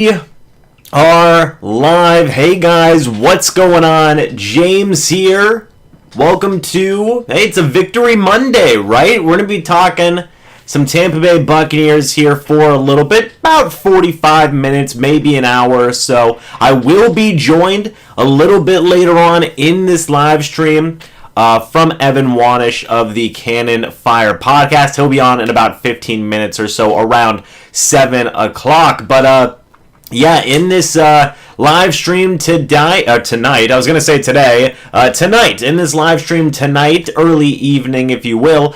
We are live. Hey guys, what's going on? James here. Welcome to, hey, it's a Victory Monday, right? We're going to be talking some Tampa Bay Buccaneers here for a little bit, about 45 minutes, maybe an hour or so. I will be joined a little bit later on in this live stream from Evan Wanish of the Cannon Fire podcast. He'll be on in about 15 minutes or so, around 7 o'clock. But, yeah, in this live stream tonight, I was going to say today, tonight, in this live stream tonight, early evening, if you will,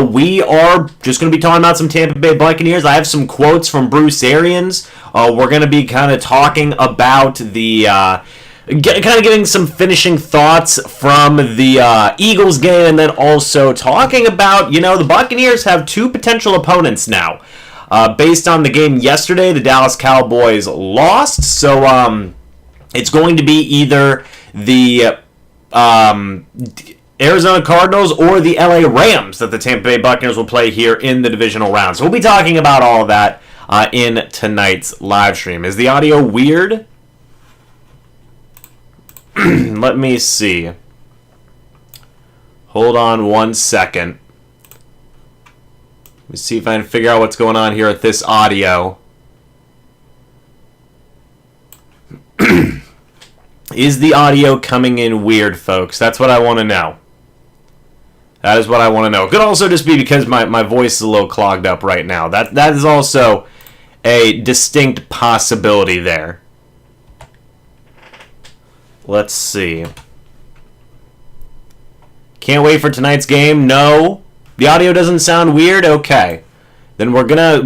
we are just going to be talking about some Tampa Bay Buccaneers. I have some quotes from Bruce Arians. We're going to be kind of talking about the, kind of getting some finishing thoughts from the Eagles game, and then also talking about, the Buccaneers have two potential opponents now. Based on the game yesterday, the Dallas Cowboys lost, so it's going to be either the Arizona Cardinals or the LA Rams that the Tampa Bay Buccaneers will play here in the divisional round. So we'll be talking about all of that in tonight's live stream. Is the audio weird? Let me see. Hold on one second. Let me see if I can figure out what's going on here with this audio. Is the audio coming in weird, folks? That's what I want to know. That is what I want to know. It could also just be because my voice is a little clogged up right now. That is also a distinct possibility there. Let's see. Can't wait for tonight's game? No. The audio doesn't sound weird? Okay. Then we're gonna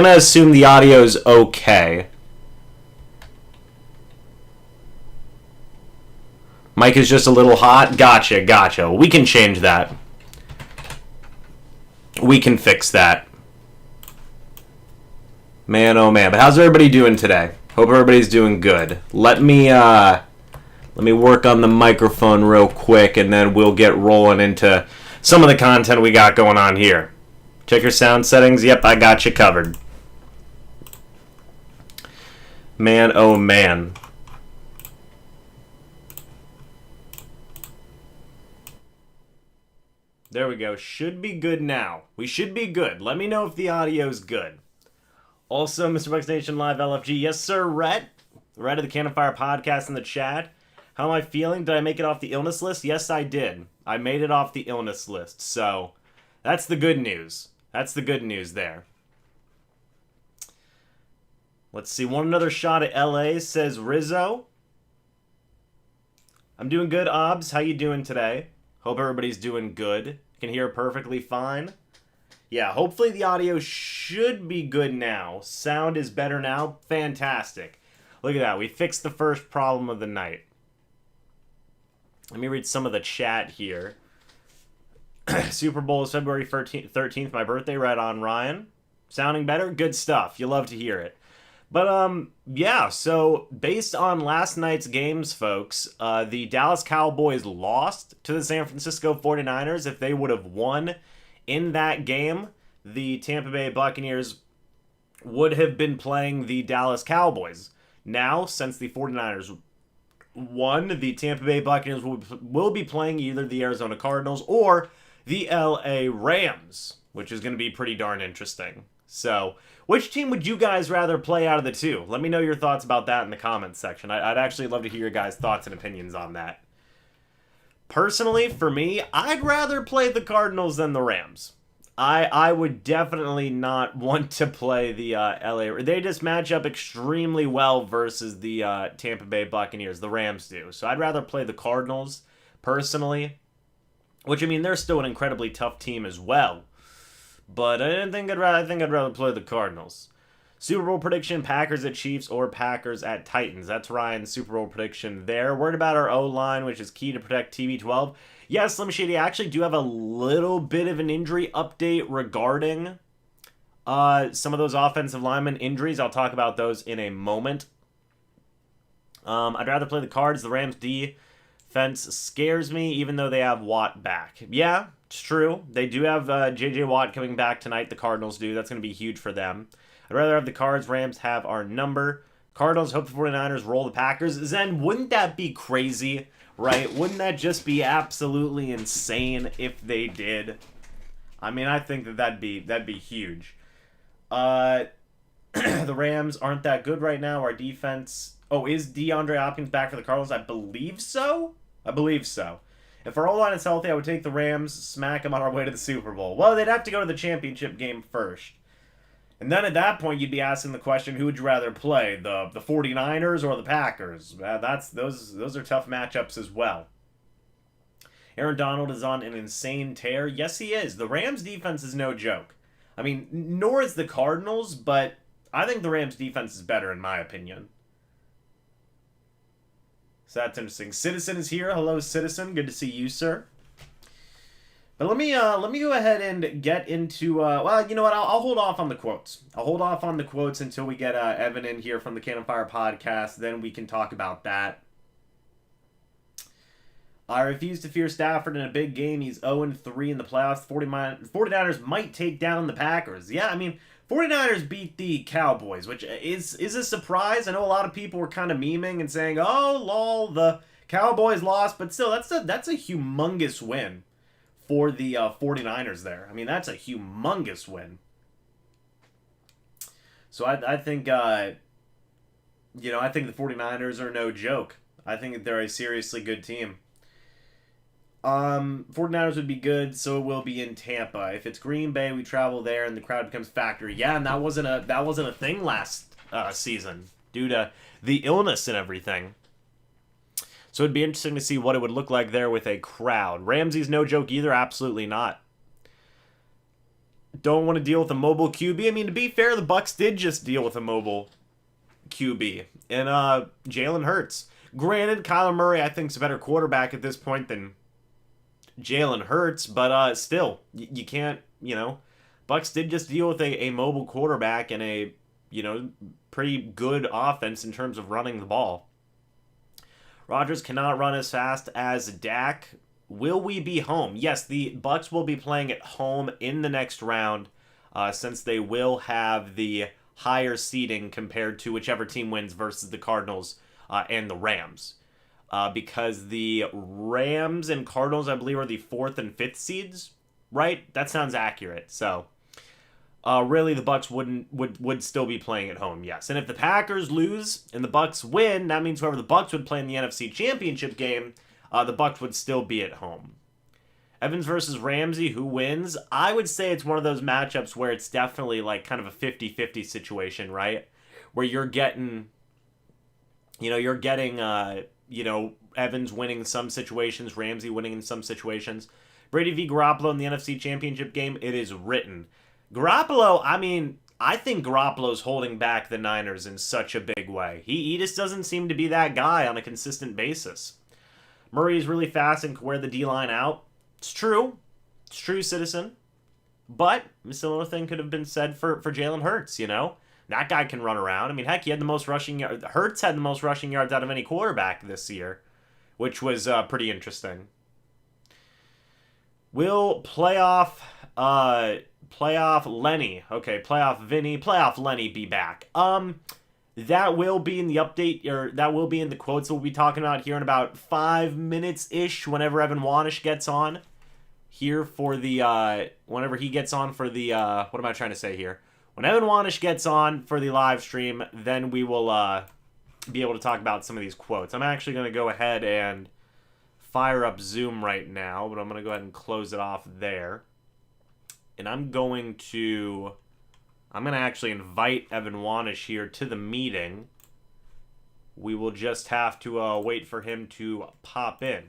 assume the audio's okay. Mic is just a little hot? Gotcha. We can change that. We can fix that. Man, oh man. But how's everybody doing today? Hope everybody's doing good. Let me work on the microphone real quick, and then we'll get rolling into some of the content we got going on here. Check your sound settings. Yep, I got you covered. Man, oh man. There we go. Should be good now. We should be good. Let me know if the audio's good. Also, MrBucsNation Live LFG. Yes, sir, Rhett. Rhett of the Cannon Fire podcast in the chat. How am I feeling? Did I make it off the illness list? Yes, I did. I made it off the illness list. So, that's the good news. That's the good news there. Let's see. Want another shot at LA, says Rizzo. I'm doing good, Obs. How you doing today? Hope everybody's doing good. Can hear perfectly fine. Yeah, hopefully the audio should be good now. Sound is better now. Fantastic. Look at that. We fixed the first problem of the night. Let me read some of the chat here. Super Bowl is February 13th, my birthday, right on, Ryan. Sounding better? Good stuff. You love to hear it. But, yeah, so based on last night's games, folks, the Dallas Cowboys lost to the San Francisco 49ers. If they would have won in that game, the Tampa Bay Buccaneers would have been playing the Dallas Cowboys. Now, since the 49ers won, the Tampa Bay Buccaneers will be playing either the Arizona Cardinals or the LA Rams, which is going to be pretty darn interesting. So, which team would you guys rather play out of the two? Let me know your thoughts about that in the comments section. I'd actually love to hear your guys' thoughts and opinions on that. Personally, for me, I'd rather play the Cardinals than the Rams. I would definitely not want to play the LA. They just match up extremely well versus the Tampa Bay Buccaneers. The Rams do. So I'd rather play the Cardinals, personally. Which, I mean, they're still an incredibly tough team as well. But I think I'd rather play the Cardinals. Super Bowl prediction, Packers at Chiefs or Packers at Titans. That's Ryan's Super Bowl prediction there. Worried about our O-line, which is key to protect TB12. Yes, Slim Shady, I actually do have a little bit of an injury update regarding some of those offensive lineman injuries. I'll talk about those in a moment. I'd rather play the Cards. The Rams defense scares me, even though they have Watt back. Yeah, it's true. They do have J.J. Watt coming back tonight. The Cardinals do. That's going to be huge for them. I'd rather have the Cards. Rams have our number. Cardinals hope the 49ers roll the Packers. Zen, wouldn't that be crazy, right? Wouldn't that just be absolutely insane if they did? I mean, I think that'd be huge. The Rams aren't that good right now. Our defense... Oh, is DeAndre Hopkins back for the Cardinals? I believe so. If our O-line is healthy, I would take the Rams, smack them on our way to the Super Bowl. Well, they'd have to go to the championship game first. And then at that point, you'd be asking the question, who would you rather play, the 49ers or the Packers? Those are tough matchups as well. Aaron Donald is on an insane tear. Yes, he is. The Rams' defense is no joke. I mean, nor is the Cardinals, but I think the Rams' defense is better, in my opinion. So that's interesting. Citizen is here. Hello, Citizen. Good to see you, sir. But let me go ahead and get into, well, you know what, I'll hold off on the quotes. I'll hold off on the quotes until we get Evan in here from the Cannon Fire podcast, then we can talk about that. I refuse to fear Stafford in a big game. He's 0-3 in the playoffs. 49ers might take down the Packers. Yeah, I mean, 49ers beat the Cowboys, which is a surprise. I know a lot of people were kind of memeing and saying, oh, lol, the Cowboys lost, but still, that's a humongous win for the 49ers there. I mean, that's a humongous win. So I think, I think the 49ers are no joke. I think they're a seriously good team. 49ers would be good, so it will be in Tampa. If it's Green Bay, we travel there and the crowd becomes factor. Yeah, and that wasn't a thing last season due to the illness and everything. So it'd be interesting to see what it would look like there with a crowd. Ramsey's no joke either, absolutely not. Don't want to deal with a mobile QB. I mean, to be fair, the Bucs did just deal with a mobile QB and Jalen Hurts. Granted, Kyler Murray I think is a better quarterback at this point than Jalen Hurts, but still, you can't, Bucs did just deal with a mobile quarterback and a, pretty good offense in terms of running the ball. Rodgers cannot run as fast as Dak. Will we be home? Yes, the Bucs will be playing at home in the next round, since they will have the higher seeding compared to whichever team wins versus the Cardinals and the Rams. Because the Rams and Cardinals, I believe, are the 4th and 5th seeds, right? That sounds accurate. So, really, the Bucs would still be playing at home, yes. And if the Packers lose and the Bucs win, that means whoever the Bucs would play in the NFC Championship game, the Bucs would still be at home. Evans versus Ramsey, who wins? I would say it's one of those matchups where it's definitely like kind of a 50-50 situation, right? Where you're getting, Evans winning in some situations, Ramsey winning in some situations. Brady v. Garoppolo in the NFC Championship game, it is written. Garoppolo, I think Garoppolo's holding back the Niners in such a big way. He just doesn't seem to be that guy on a consistent basis. Murray is really fast and can wear the D-line out. It's true, Citizen. But a similar thing could have been said for Jalen Hurts, That guy can run around. Heck, he had the most rushing yards. Hurts had the most rushing yards out of any quarterback this year, which was pretty interesting. Will playoff Lenny, playoff Vinny, playoff Lenny be back? That will be in the update, or that will be in the quotes that we'll be talking about here in about 5 minutes-ish, whenever Evan Wanish gets on here for the, whenever he gets on for the, what am I trying to say here? When Evan Wanish gets on for the live stream, then we will be able to talk about some of these quotes. I'm actually going to go ahead and fire up Zoom right now, but I'm going to go ahead and close it off there. And I'm going to actually invite Evan Wanish here to the meeting. We will just have to wait for him to pop in.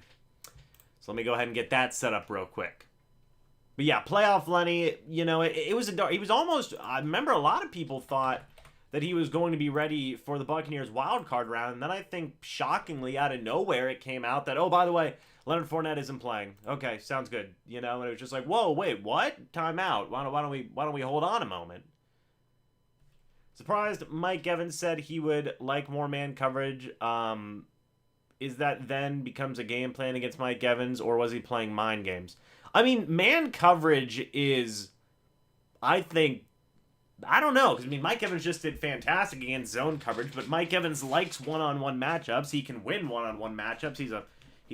So let me go ahead and get that set up real quick. But yeah, playoff Lenny, it was he was almost, I remember a lot of people thought that he was going to be ready for the Buccaneers wild card round, and then I think shockingly out of nowhere it came out that, oh, by the way, Leonard Fournette isn't playing. Okay, sounds good. And it was just like, whoa, wait, what? Time out. Why don't we hold on a moment? Surprised Mike Evans said he would like more man coverage. Is that then becomes a game plan against Mike Evans, or was he playing mind games? Man coverage is, I think, I don't know, because, I mean, Mike Evans just did fantastic against zone coverage, but Mike Evans likes one-on-one matchups. He can win one-on-one matchups. He's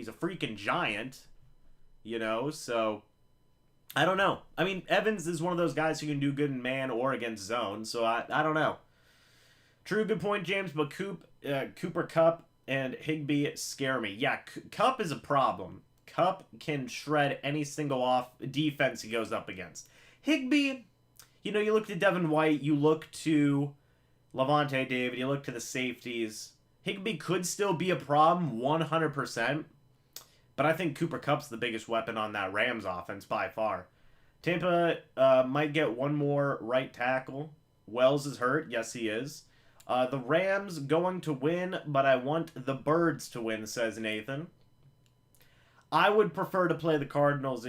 a freaking giant, you know, so I don't know. I mean, Evans is one of those guys who can do good in man or against zone, so I don't know. True, good point, James, but Cooper Kupp and Higbee scare me. Yeah, Kupp is a problem. Kupp can shred any single off defense he goes up against. Higbee, you know, you look to Devin White, you look to Levante David, you look to the safeties. Higbee could still be a problem 100%, but I think Cooper Kupp's the biggest weapon on that Rams offense by far. Tampa might get one more right tackle. Wells is hurt. Yes, he is. The Rams going to win, but I want the Birds to win, says Nathan. I would prefer to play the Cardinals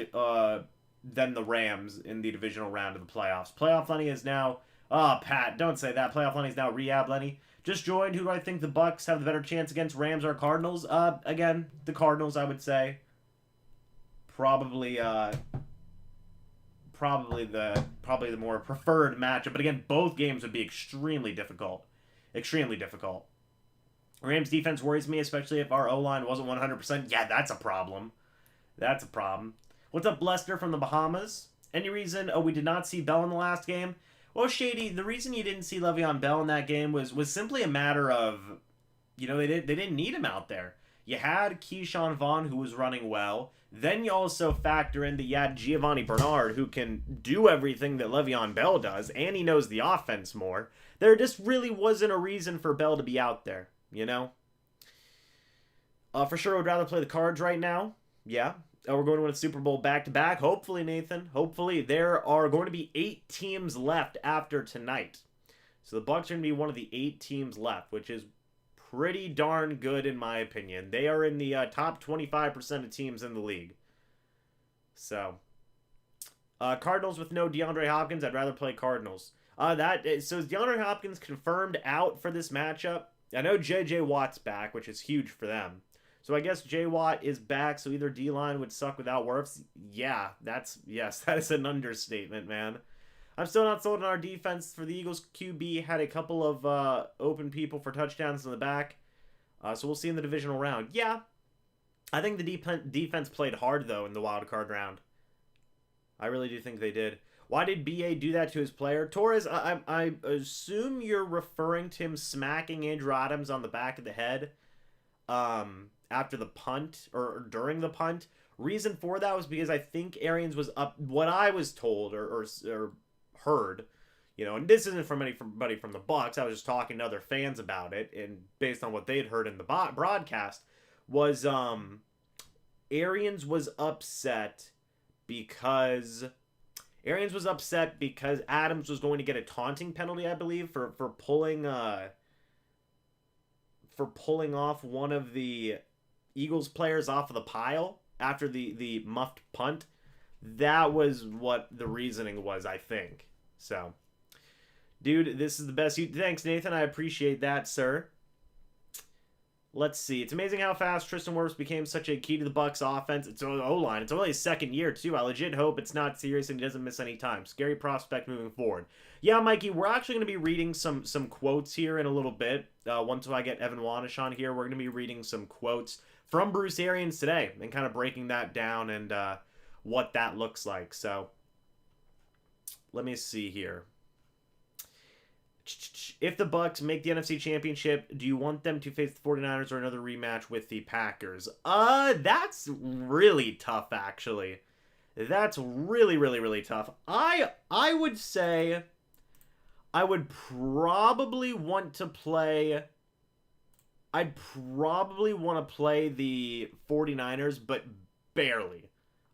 than the Rams in the divisional round of the playoffs. Playoff Lenny is now... Oh, Pat, don't say that. Playoff Lenny is now Rehab Lenny. Just joined. Who do I think the Bucs have the better chance against, Rams or Cardinals? Again, the Cardinals, I would say. Probably the more preferred matchup. But again, both games would be extremely difficult. Extremely difficult. Rams defense worries me, especially if our O-line wasn't 100%. Yeah, that's a problem. That's a problem. What's up, Lester from the Bahamas? Any reason we did not see Bell in the last game? Well, Shady, the reason you didn't see Le'Veon Bell in that game was simply a matter of, you know, they didn't need him out there. You had Keshawn Vaughn, who was running well. Then you also factor in that you had Giovani Bernard, who can do everything that Le'Veon Bell does, and he knows the offense more. There just really wasn't a reason for Bell to be out there, you know? For sure, I would rather play the Cards right now. Yeah. We're going to win a Super Bowl back-to-back. Hopefully, Nathan. Hopefully. There are going to be 8 teams left after tonight. So the Bucs are going to be one of the 8 teams left, which is pretty darn good in my opinion. They are in the top 25% of teams in the league. So, Cardinals with no DeAndre Hopkins. I'd rather play Cardinals. So is DeAndre Hopkins confirmed out for this matchup? I know J.J. Watt's back, which is huge for them. So I guess J. Watt is back, so either D-line would suck without Wirfs. Yeah, that is an understatement, man. I'm still not sold on our defense. For the Eagles, QB had a couple of open people for touchdowns in the back. So we'll see in the divisional round. Yeah, I think the defense played hard, though, in the wild card round. I really do think they did. Why did B.A. do that to his player? Torres, I assume you're referring to him smacking Andrew Adams on the back of the head. After the punt or during the punt. Reason for that was because I think Arians was up. What I was told or heard, you know, and this isn't from anybody from the Bucs. I was just talking to other fans about it, and based on what they'd heard in the broadcast, was Arians was upset because Adams was going to get a taunting penalty, I believe, for pulling off one of the Eagles players off of the pile after the muffed punt. That was what the reasoning was, I think. So, dude, this is the best. Thanks, Nathan. I appreciate that, sir. Let's see. It's amazing how fast Tristan Wirfs became such a key to the Bucs offense. It's O-line. It's only his second year, too. I legit hope it's not serious and he doesn't miss any time. Scary prospect moving forward. Yeah, Mikey, we're actually going to be reading some quotes here in a little bit. Once I get Evan Wanish on here, we're going to be reading some quotes from Bruce Arians today and kind of breaking that down and what that looks like. So, let me see here. If the Bucs make the NFC Championship, do you want them to face the 49ers or another rematch with the Packers? That's really tough, actually. That's really, really, really tough. I would say I would probably want to play... I'd probably want to play the 49ers, but barely.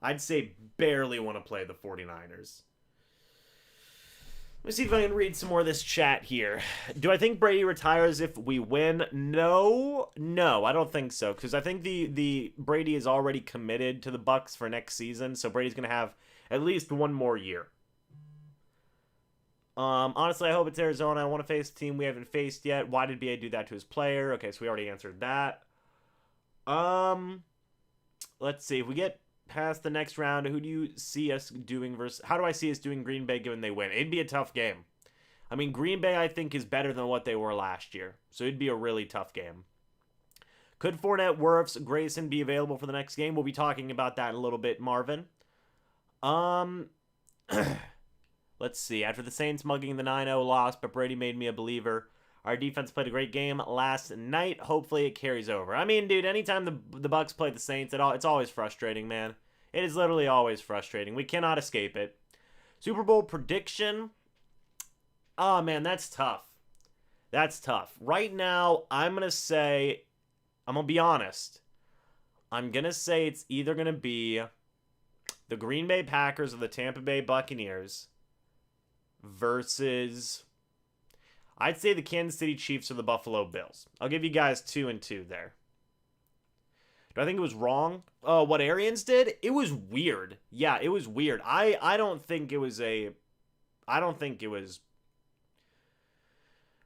I'd say barely want to play the 49ers. Let me see if I can read some more of this chat here. Do I think Brady retires if we win? No, I don't think so. Because I think the Brady is already committed to the Bucs for next season. So Brady's going to have at least one more year. Honestly, I hope it's Arizona. I want to face a team we haven't faced yet. Why did BA do that to his player? Okay, so we already answered that. Let's see. If we get past the next round, who do you see us doing versus... How do I see us doing Green Bay given they win? It'd be a tough game. I mean, Green Bay, I think, is better than what they were last year. So it'd be a really tough game. Could Fournette, Wirfs, Grayson be available for the next game? We'll be talking about that in a little bit, Marvin. Let's see. After the Saints mugging the 9-0 loss, but Brady made me a believer. Our defense played a great game last night. Hopefully it carries over. I mean, dude, anytime the Bucs play the Saints, it's always frustrating, man. It is literally always frustrating. We cannot escape it. Super Bowl prediction. Oh, man, that's tough. That's tough. Right now, I'm going to be honest. I'm going to say it's either going to be the Green Bay Packers or the Tampa Bay Buccaneers versus, I'd say, the Kansas City Chiefs or the Buffalo Bills. I'll give you guys 2 and 2 there. Do I think it was wrong? What Arians did? It was weird. Yeah, it was weird. I don't think it was a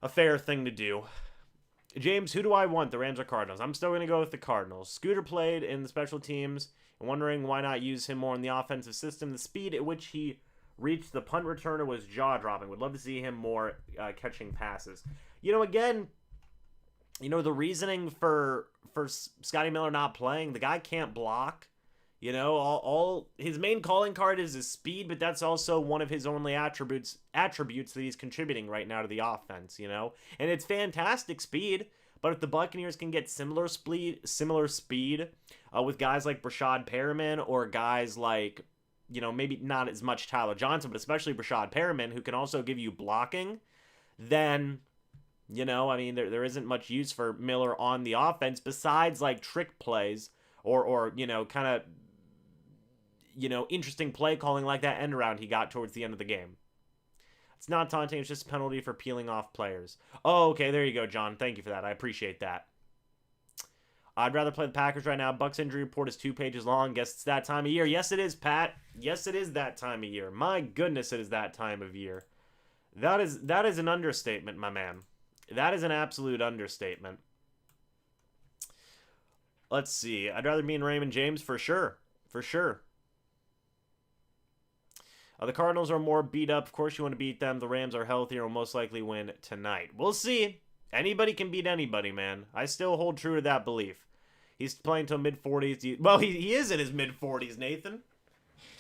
fair thing to do. James, who do I want? The Rams or Cardinals? I'm still going to go with the Cardinals. Scooter played in the special teams. I'm wondering why not use him more in the offensive system. The speed at which he reached the punt returner was jaw-dropping. Would love to see him more catching passes. Again, the reasoning for Scotty Miller not playing, the guy can't block. All his main calling card is his speed, but that's also one of his only attributes that he's contributing right now to the offense, And it's fantastic speed, but if the Buccaneers can get similar speed with guys like Brashad Perriman or guys like, maybe not as much Tyler Johnson, but especially Brashad Perriman, who can also give you blocking, then, there isn't much use for Miller on the offense besides like trick plays or kind of, interesting play calling like that end around he got towards the end of the game. It's not taunting, it's just a penalty for peeling off players. Oh, okay, there you go, John. Thank you for that. I appreciate that. I'd rather play the Packers right now. Bucs injury report is 2 pages long. Guess it's that time of year. Yes, it is, Pat. Yes, it is that time of year. My goodness, it is that time of year. That is an understatement, my man. That is an absolute understatement. Let's see. I'd rather be in Raymond James for sure. For sure. The Cardinals are more beat up. Of course you want to beat them. The Rams are healthier and will most likely win tonight. We'll see. Anybody can beat anybody, man. I still hold true to that belief. He's playing till mid-40s. Well, he is in his mid-40s, Nathan.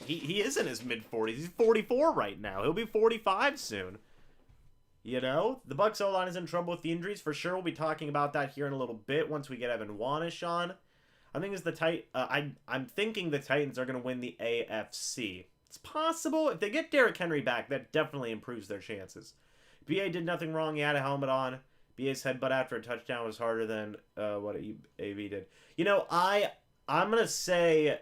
He is in his mid-40s. He's 44 right now. He'll be 45 soon. The Bucs O-line is in trouble with the injuries. For sure, we'll be talking about that here in a little bit once we get Evan Wanish on. I think I'm thinking the Titans are going to win the AFC. It's possible. If they get Derrick Henry back, that definitely improves their chances. BA did nothing wrong. He had a helmet on. BA's headbutt after a touchdown was harder than what AV did. I'm going to say,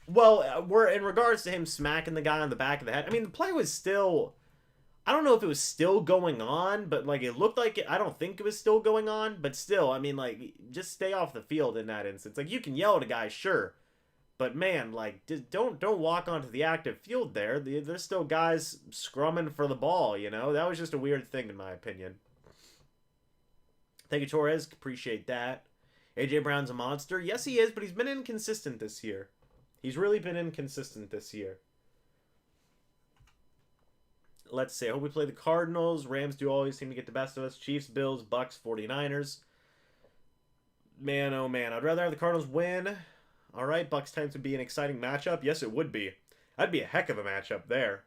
we're in regards to him smacking the guy on the back of the head. I mean, the play was still, I don't know if it was still going on, but it looked like it. I don't think it was still going on, but still, I mean, just stay off the field in that instance. You can yell at a guy, sure. But man, just don't walk onto the active field there. There's still guys scrumming for the ball, That was just a weird thing in my opinion. Thank you, Torres. Appreciate that. AJ Brown's a monster. Yes, he is, but he's been inconsistent this year. He's really been inconsistent this year. Let's see. I hope we play the Cardinals. Rams do always seem to get the best of us. Chiefs, Bills, Bucs, 49ers. Man, oh man. I'd rather have the Cardinals win. All right, Bucs Titans would be an exciting matchup. Yes, it would be. That'd be a heck of a matchup there.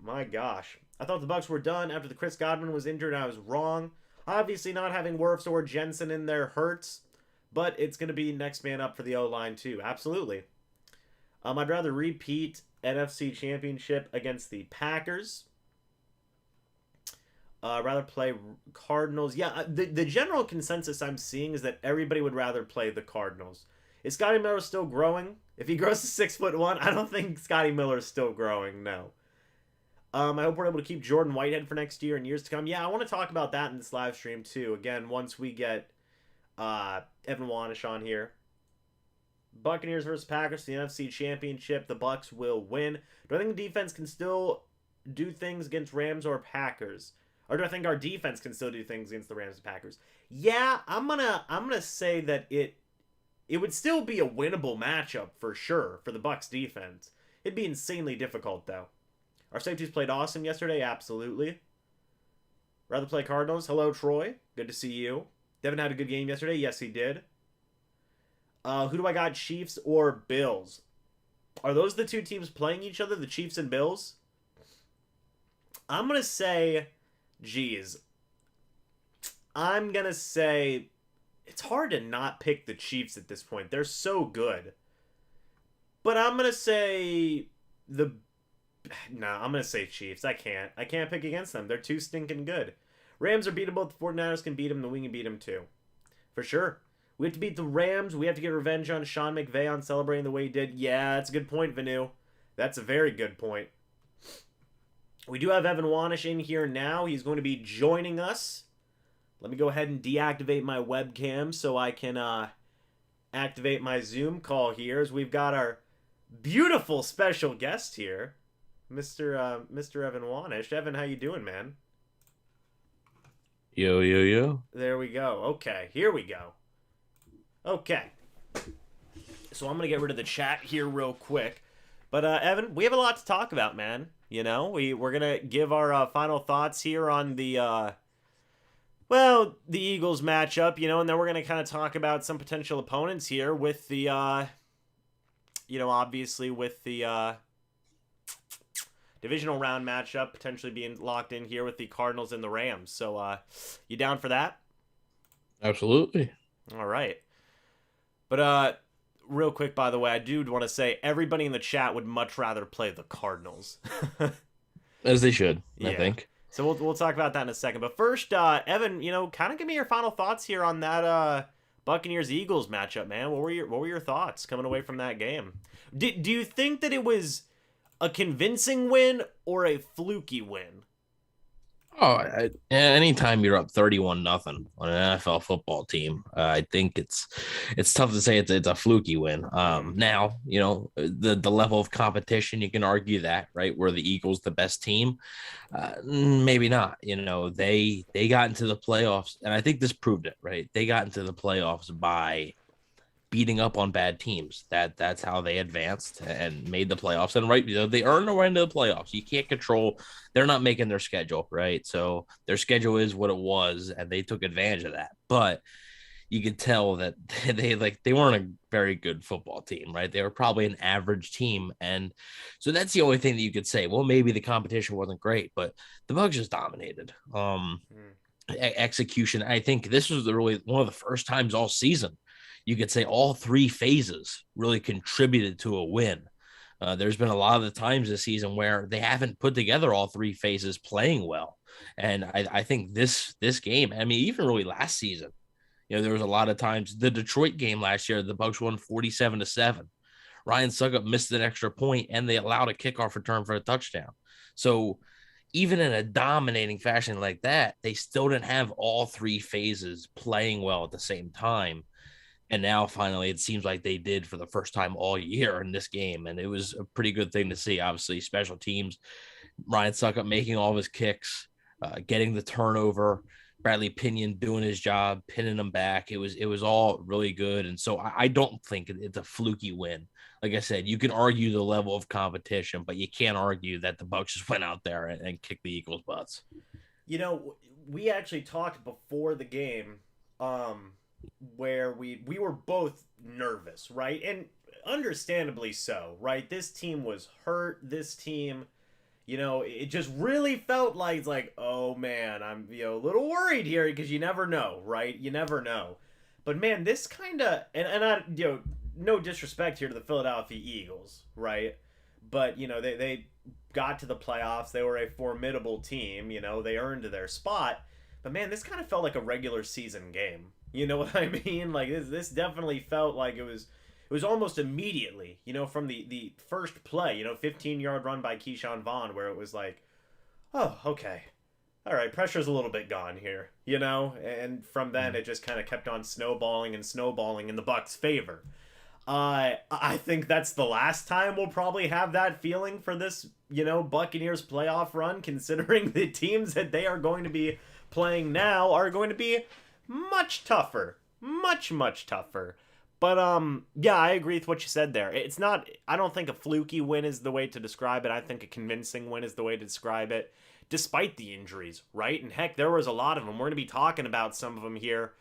My gosh. I thought the Bucs were done after the Chris Godwin was injured. I was wrong. Obviously, not having Wirfs or Jensen in there hurts, but it's going to be next man up for the O-line too. Absolutely. I'd rather repeat NFC Championship against the Packers. Rather play Cardinals. Yeah, the general consensus I'm seeing is that everybody would rather play the Cardinals. Is Scotty Miller still growing? If he grows to 6'1", I don't think Scotty Miller is still growing, no. I hope we're able to keep Jordan Whitehead for next year and years to come. Yeah, I want to talk about that in this live stream too. Again, once we get Evan Wanish on here. Buccaneers versus Packers, the NFC Championship. The Bucs will win. Do I think the defense can still do things against Rams or Packers? Or do I think our defense can still do things against the Rams and Packers? Yeah, I'm gonna say that it would still be a winnable matchup for sure for the Bucs defense. It'd be insanely difficult though. Our safeties played awesome yesterday. Absolutely. Rather play Cardinals. Hello, Troy. Good to see you. Devin had a good game yesterday. Yes, he did. Who do I got? Chiefs or Bills? Are those the two teams playing each other? The Chiefs and Bills? I'm going to say... Geez. I'm going to say... It's hard to not pick the Chiefs at this point. They're so good. But I'm going to say... I'm going to say Chiefs. I can't pick against them. They're too stinking good. Rams are beatable. The 49ers can beat them. The Wing can beat them too. For sure. We have to beat the Rams. We have to get revenge on Sean McVay on celebrating the way he did. Yeah, that's a good point, Vanu. That's a very good point. We do have Evan Wanish in here now. He's going to be joining us. Let me go ahead and deactivate my webcam so I can activate my Zoom call here as we've got our beautiful special guest here, Mr. Evan Wanish. Evan, how you doing, man? Yo, yo, yo. There we go. Okay, here we go. Okay. So I'm going to get rid of the chat here real quick. But, Evan, we have a lot to talk about, man. You know, we're going to give our final thoughts here on the Eagles matchup, you know, and then we're going to kind of talk about some potential opponents here with the, obviously with the divisional round matchup potentially being locked in here with the Cardinals and the Rams. So, you down for that? Absolutely. All right. But, real quick, by the way, I do want to say everybody in the chat would much rather play the Cardinals. As they should, yeah. I think. So we'll talk about that in a second. But first, Evan, kind of give me your final thoughts here on that Buccaneers-Eagles matchup, man. What were your thoughts coming away from that game? Do you think that it was a convincing win or a fluky win? Oh, anytime you're up 31-0 on an NFL football team, I think it's tough to say it's a fluky win. Now, the level of competition, you can argue that, right? Were the Eagles the best team? Maybe not. They got into the playoffs, and I think this proved it, right? They got into the playoffs by beating up on bad teams. That's how they advanced and made the playoffs. And right, they earned their way into the playoffs. You can't control. They're not making their schedule, right? So their schedule is what it was, and they took advantage of that. But you could tell that they weren't a very good football team, right? They were probably an average team, and so that's the only thing that you could say. Well, maybe the competition wasn't great, but the Bucs just dominated. Execution. I think this was really one of the first times all season you could say all three phases really contributed to a win. There's been a lot of the times this season where they haven't put together all three phases playing well. And I think this game, I mean, even really last season, there was a lot of times. The Detroit game last year, the Bucs won 47-7. Ryan Succop missed an extra point, and they allowed a kickoff return for a touchdown. So even in a dominating fashion like that, they still didn't have all three phases playing well at the same time. And now, finally, it seems like they did for the first time all year in this game. And it was a pretty good thing to see. Obviously, special teams, Ryan Succop making all of his kicks, getting the turnover, Bradley Pinion doing his job, pinning them back. It was all really good. And so I don't think it's a fluky win. Like I said, you can argue the level of competition, but you can't argue that the Bucs just went out there and kicked the Eagles' butts. We actually talked before the game where we were both nervous, right? And understandably so, right? This team was hurt. This team, it just really felt like it's like, oh man, I'm a little worried here because you never know, right? You never know. But man, this kind of and I no disrespect here to the Philadelphia Eagles, right? But they got to the playoffs. They were a formidable team. They earned their spot. But man, this kind of felt like a regular season game. You know what I mean? Like this definitely felt like it was almost immediately, from the first play, 15-yard run by Keshawn Vaughn, where it was like, oh, okay. All right, pressure's a little bit gone here, and from then it just kind of kept on snowballing in the Bucs' favor. I think that's the last time we'll probably have that feeling for this, Buccaneers playoff run, considering the teams that they are going to be playing now are going to be much tougher. Much, much tougher. But yeah, I agree with what you said there. It's not. I don't think a fluky win is the way to describe it. I think a convincing win is the way to describe it, despite the injuries, right? And heck, there was a lot of them. We're gonna be talking about some of them here,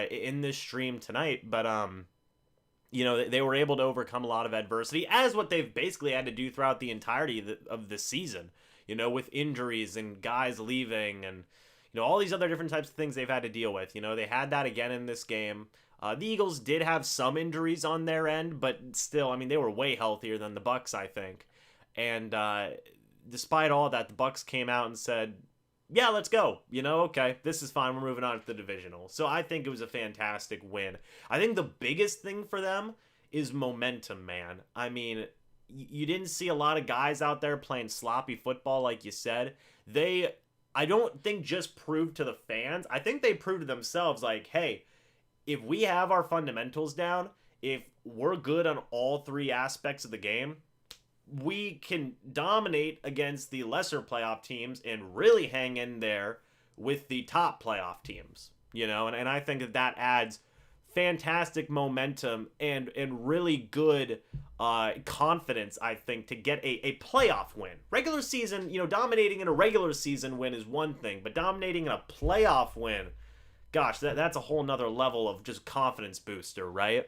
in this stream tonight. But they were able to overcome a lot of adversity, as what they've basically had to do throughout the entirety of the season. With injuries and guys leaving and all these other different types of things they've had to deal with. They had that again in this game. The Eagles did have some injuries on their end, but still, I mean, they were way healthier than the Bucs, I think. And despite all that, the Bucs came out and said, yeah, let's go. Okay, this is fine. We're moving on to the divisional. So I think it was a fantastic win. I think the biggest thing for them is momentum, man. I mean, you didn't see a lot of guys out there playing sloppy football, like you said. I don't think just proved to the fans. I think they proved to themselves, like, hey, if we have our fundamentals down, if we're good on all three aspects of the game, we can dominate against the lesser playoff teams and really hang in there with the top playoff teams, and I think that adds fantastic momentum and really good confidence, I think, to get a playoff win. Regular season, dominating in a regular season win is one thing, but dominating in a playoff win, gosh, that's a whole nother level of just confidence booster, right?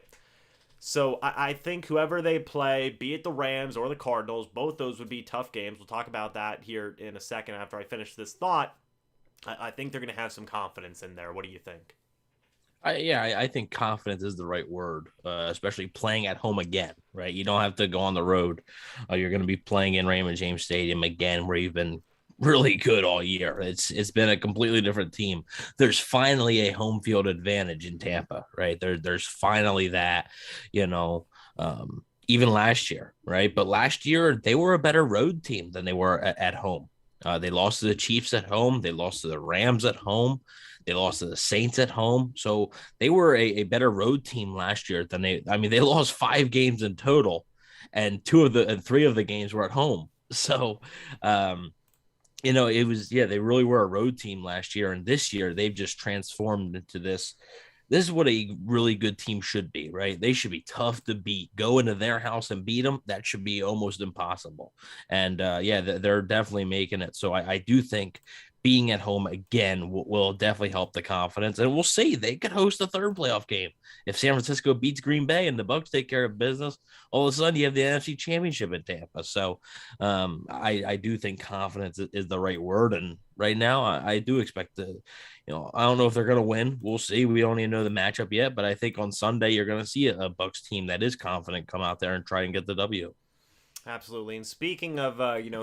So I think whoever they play, be it the Rams or the Cardinals, both those would be tough games. We'll talk about that here in a second after I finish this thought. I think they're going to have some confidence in there. What do you think? I think confidence is the right word, especially playing at home again, right? You don't have to go on the road. You're going to be playing in Raymond James Stadium again, where you've been really good all year. It's been a completely different team. There's finally a home field advantage in Tampa, right? There's finally that, even last year, right? But last year they were a better road team than they were at home. They lost to the Chiefs at home. They lost to the Rams at home. They lost to the Saints at home. So they were a better road team last year than they lost 5 games in total, and 3 of the games were at home. So, it was, they really were a road team last year. And this year they've just transformed into this. This is what a really good team should be, right? They should be tough to beat. Go into their house and beat them. That should be almost impossible. And they're definitely making it. So I do think being at home again will definitely help the confidence. And we'll see. They could host a third playoff game. If San Francisco beats Green Bay and the Bucs take care of business, all of a sudden you have the NFC Championship in Tampa. So I do think confidence is the right word. And right now I do expect to, I don't know if they're going to win. We'll see. We don't even know the matchup yet. But I think on Sunday you're going to see a Bucs team that is confident come out there and try and get the W. Absolutely. And speaking of,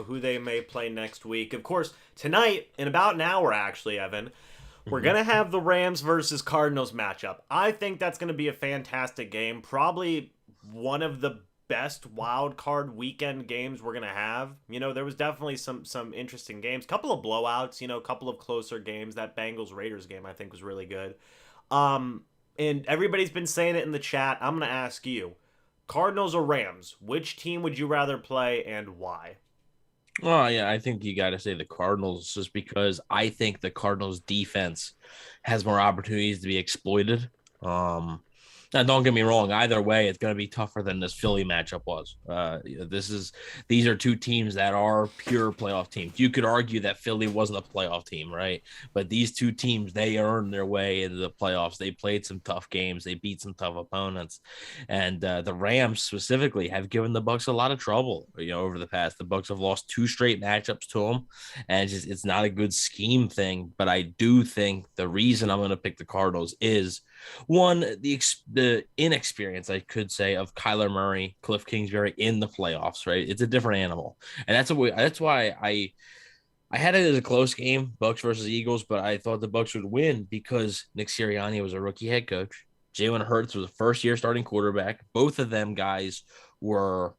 who they may play next week, of course, tonight, in about an hour, actually, Evan, we're going to have the Rams versus Cardinals matchup. I think that's going to be a fantastic game. Probably one of the best wild card weekend games we're going to have. There was definitely some interesting games. Couple of blowouts, a couple of closer games. That Bengals-Raiders game, I think, was really good. And everybody's been saying it in the chat. I'm going to ask you. Cardinals or Rams, which team would you rather play and why? Well, yeah, I think you got to say the Cardinals just because I think the Cardinals defense has more opportunities to be exploited. Now, don't get me wrong. Either way, it's going to be tougher than this Philly matchup was. These are two teams that are pure playoff teams. You could argue that Philly wasn't a playoff team, right? But these two teams, they earned their way into the playoffs. They played some tough games. They beat some tough opponents, and the Rams specifically have given the Bucs a lot of trouble. Over the past, the Bucs have lost 2 straight matchups to them, and it's not a good scheme thing. But I do think the reason I'm going to pick the Cardinals is one, the inexperience, I could say, of Kyler Murray, Cliff Kingsbury in the playoffs, right? It's a different animal. And that's why I had it as a close game, Bucs versus Eagles, but I thought the Bucs would win because Nick Sirianni was a rookie head coach. Jalen Hurts was a first-year starting quarterback. Both of them guys were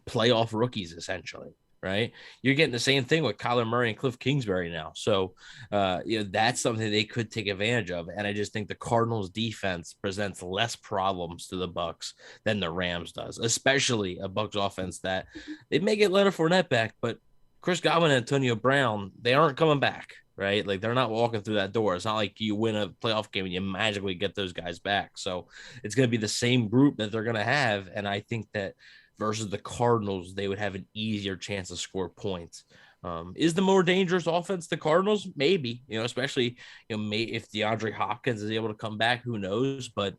playoff rookies, essentially. Right, you're getting the same thing with Kyler Murray and Cliff Kingsbury now, so that's something they could take advantage of. And I just think the Cardinals' defense presents less problems to the Bucs than the Rams does, especially a Bucs offense that they may get Leonard Fournette back, but Chris Godwin and Antonio Brown, they aren't coming back. right? Like they're not walking through that door. It's not like you win a playoff game and you magically get those guys back. So it's going to be the same group that they're going to have. And I think that versus the Cardinals, they would have an easier chance to score points. Is the more dangerous offense the Cardinals? Maybe, especially, if DeAndre Hopkins is able to come back, who knows? But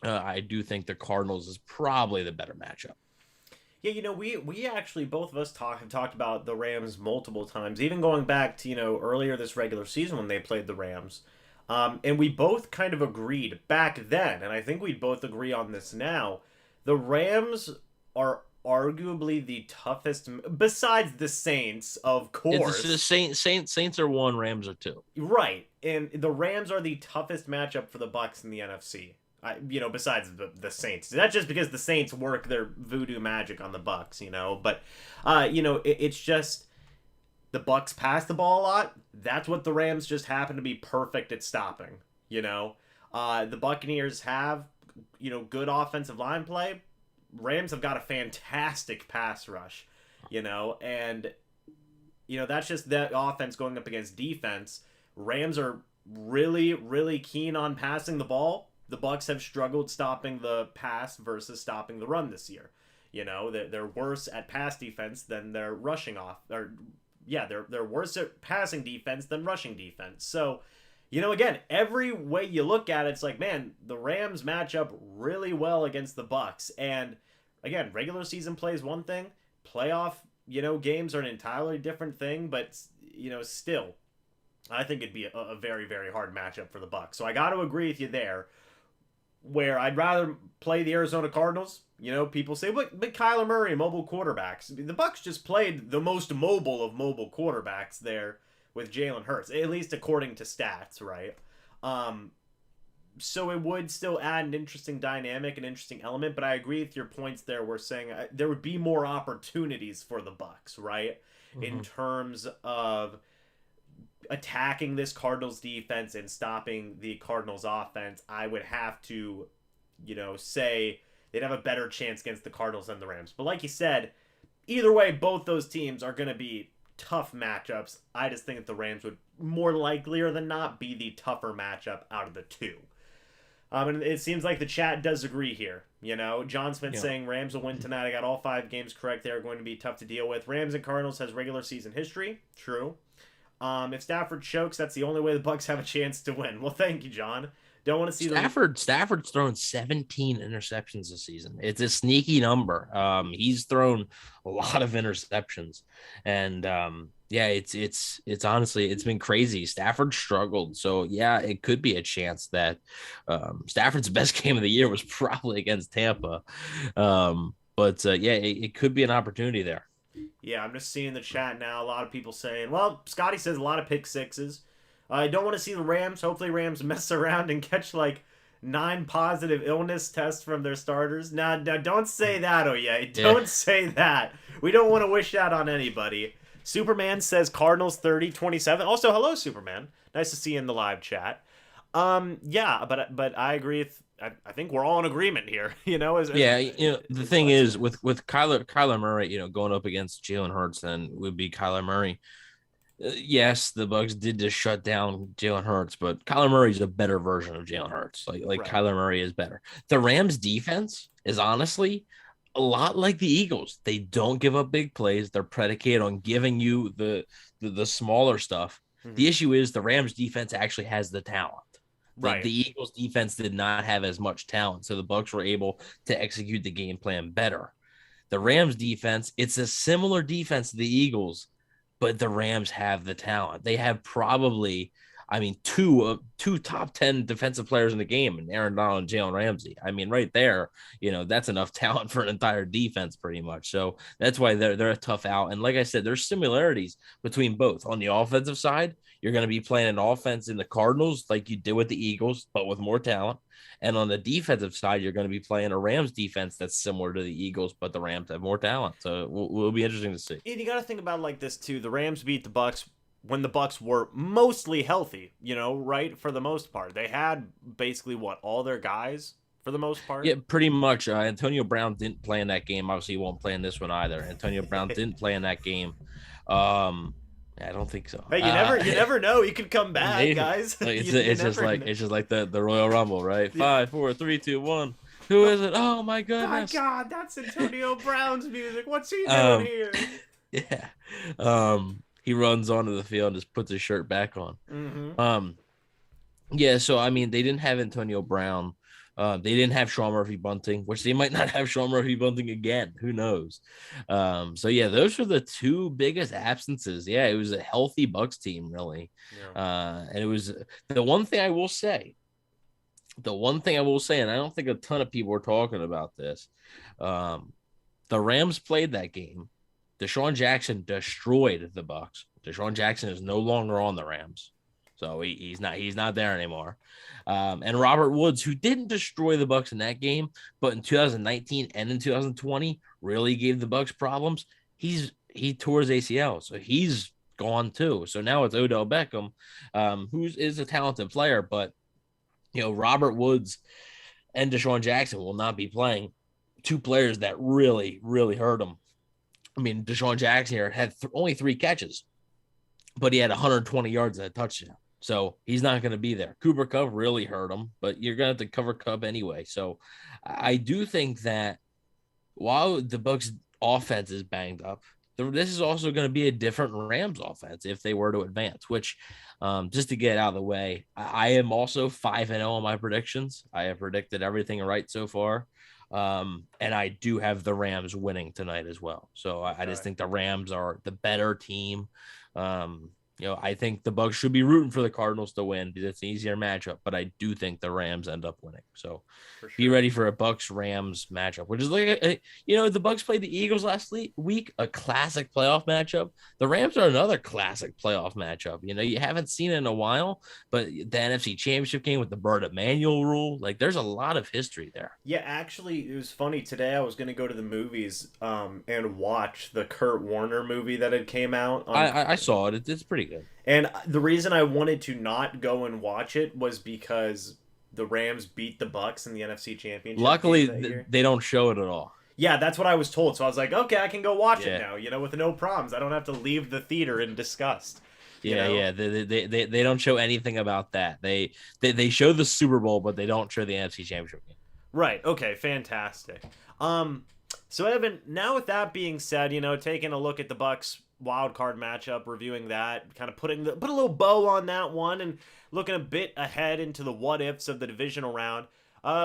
I do think the Cardinals is probably the better matchup. Yeah, we actually both of us have talked about the Rams multiple times, even going back to earlier this regular season when they played the Rams, and we both kind of agreed back then, and I think we both agree on this now. The Rams are arguably the toughest, besides the Saints, of course. It's the Saints are 1, Rams are 2. Right, and the Rams are the toughest matchup for the Bucs in the NFC. Besides the Saints. That's just because the Saints work their voodoo magic on the Bucs, But, it's just the Bucs pass the ball a lot. That's what the Rams just happen to be perfect at stopping, The Buccaneers have, good offensive line play. Rams have got a fantastic pass rush, and, that's just that offense going up against defense. Rams are really, really keen on passing the ball. The Bucs have struggled stopping the pass versus stopping the run this year. They're worse at pass defense than they're rushing off. They're worse at passing defense than rushing defense. So, again, every way you look at it, it's like, man, the Rams match up really well against the Bucs. And again, regular season play is one thing. Playoff, games are an entirely different thing. But, still, I think it'd be a very, very hard matchup for the Bucs. So I got to agree with you there. Where I'd rather play the Arizona Cardinals. People say, but Kyler Murray, mobile quarterbacks. The Bucs just played the most mobile of mobile quarterbacks there with Jalen Hurts, at least according to stats, right? So it would still add an interesting dynamic, an interesting element, but I agree with your points there. We're saying there would be more opportunities for the Bucs, right? Mm-hmm. In terms of attacking this Cardinals defense and stopping the Cardinals offense, I would have to, say they'd have a better chance against the Cardinals than the Rams. But like you said, either way, both those teams are going to be tough matchups. I just think that the Rams would more likelier than not be the tougher matchup out of the two. And it seems like the chat does agree here. John Smith saying Rams will win tonight. I got all 5 games correct. They're going to be tough to deal with. Rams and Cardinals has regular season history. True. If Stafford chokes, that's the only way the Bucs have a chance to win. Well, thank you, John. Don't want to see Stafford's thrown 17 interceptions this season. It's a sneaky number. He's thrown a lot of interceptions, and it's honestly, it's been crazy. Stafford struggled, so yeah, it could be a chance that Stafford's best game of the year was probably against Tampa. It could be an opportunity there. Yeah, I'm just seeing the chat now. A lot of people saying, well, Scotty says a lot of pick sixes. I don't want to see the Rams. Hopefully Rams mess around and catch 9 positive illness tests from their starters. Now don't say that, Don't say that. We don't want to wish that on anybody. Superman says Cardinals 30-27. Also, hello, Superman. Nice to see you in the live chat. But I agree with, I think we're all in agreement here, the thing is with Kyler Murray, going up against Jalen Hurts, then would be Kyler Murray. Yes, the Bucs did just shut down Jalen Hurts, but Kyler Murray is a better version of Jalen Hurts. Right. Kyler Murray is better. The Rams defense is honestly a lot like the Eagles. They don't give up big plays. They're predicated on giving you the smaller stuff. Mm-hmm. The issue is the Rams defense actually has the talent. Right. The Eagles defense did not have as much talent, so the Bucs were able to execute the game plan better. The Rams defense, it's a similar defense to the Eagles, but the Rams have the talent. They have probably, two top 10 defensive players in the game, and Aaron Donald and Jalen Ramsey. Right there, that's enough talent for an entire defense pretty much. So that's why they're a tough out. And like I said, there's similarities between both. On the offensive side, you're going to be playing an offense in the Cardinals like you did with the Eagles, but with more talent. And on the defensive side, you're going to be playing a Rams defense that's similar to the Eagles, but the Rams have more talent. So it will be interesting to see. And you got to think about it like this, too. The Rams beat the Bucs when the Bucs were mostly healthy, right? For the most part. They had basically, all their guys for the most part? Yeah, pretty much. Antonio Brown didn't play in that game. Obviously, he won't play in this one either. Antonio Brown didn't play in that game. I don't think so. Hey, you never know. He could come back, Maybe. guys. Like, You it's just never like know. it's just like the Royal Rumble, right? Yeah. 5, 4, 3, 2, 1. Who is it? Oh my My goodness. God, that's Antonio Brown's music. What's he doing Um, here? yeah. He runs onto the field and just puts his shirt back on. Mm-hmm. Yeah, so I mean, they didn't have Antonio Brown. They didn't have Sean Murphy Bunting, which they might not have Sean Murphy Bunting again. Who knows? So yeah, those were the two biggest absences. Yeah, it was a healthy Bucs team, really. Yeah. And it was the one thing I will say. The one thing I will say, and I don't think a ton of people are talking about this. The Rams played that game. Deshaun Jackson destroyed the Bucs. Deshaun Jackson is no longer on the Rams. So he's not there anymore. And Robert Woods, who didn't destroy the Bucs in that game, but in 2019 and in 2020 really gave the Bucs problems. He tore his ACL, so he's gone too. So now it's Odell Beckham, who is a talented player, but Robert Woods and Deshaun Jackson will not be playing. Two players that really, really hurt him. I mean, Deshaun Jackson here had only 3 catches, but he had 120 yards and a touchdown. So he's not going to be there. Cooper Kupp really hurt him, but you're going to have to cover Kupp anyway. So I do think that while the Bucs offense is banged up, this is also going to be a different Rams offense if they were to advance, which just to get out of the way, I am also 5-0 on my predictions. I have predicted everything right so far. And I do have the Rams winning tonight as well. So I just think the Rams are the better team. I think the Bucs should be rooting for the Cardinals to win because it's an easier matchup, but I do think the Rams end up winning. So be ready for a Bucs-Rams matchup, which is like, the Bucs played the Eagles last week, a classic playoff matchup. The Rams are another classic playoff matchup. You haven't seen it in a while, but the NFC Championship game with the Bird Emanuel rule, like there's a lot of history there. Yeah, actually, it was funny. Today I was going to go to the movies and watch the Kurt Warner movie that had came out. I saw it. It's pretty good. And the reason I wanted to not go and watch it was because the Rams beat the Bucs in the NFC Championship. Luckily, they don't show it at all. Yeah, that's what I was told. So I was like, okay, I can go watch it now, with no problems. I don't have to leave the theater in disgust. Yeah. They don't show anything about that. They show the Super Bowl, but they don't show the NFC Championship game. Right. Okay. Fantastic. So Evan, now with that being said, taking a look at the Bucs wild card matchup, reviewing that, kind of put a little bow on that one, and looking a bit ahead into the what ifs of the divisional round.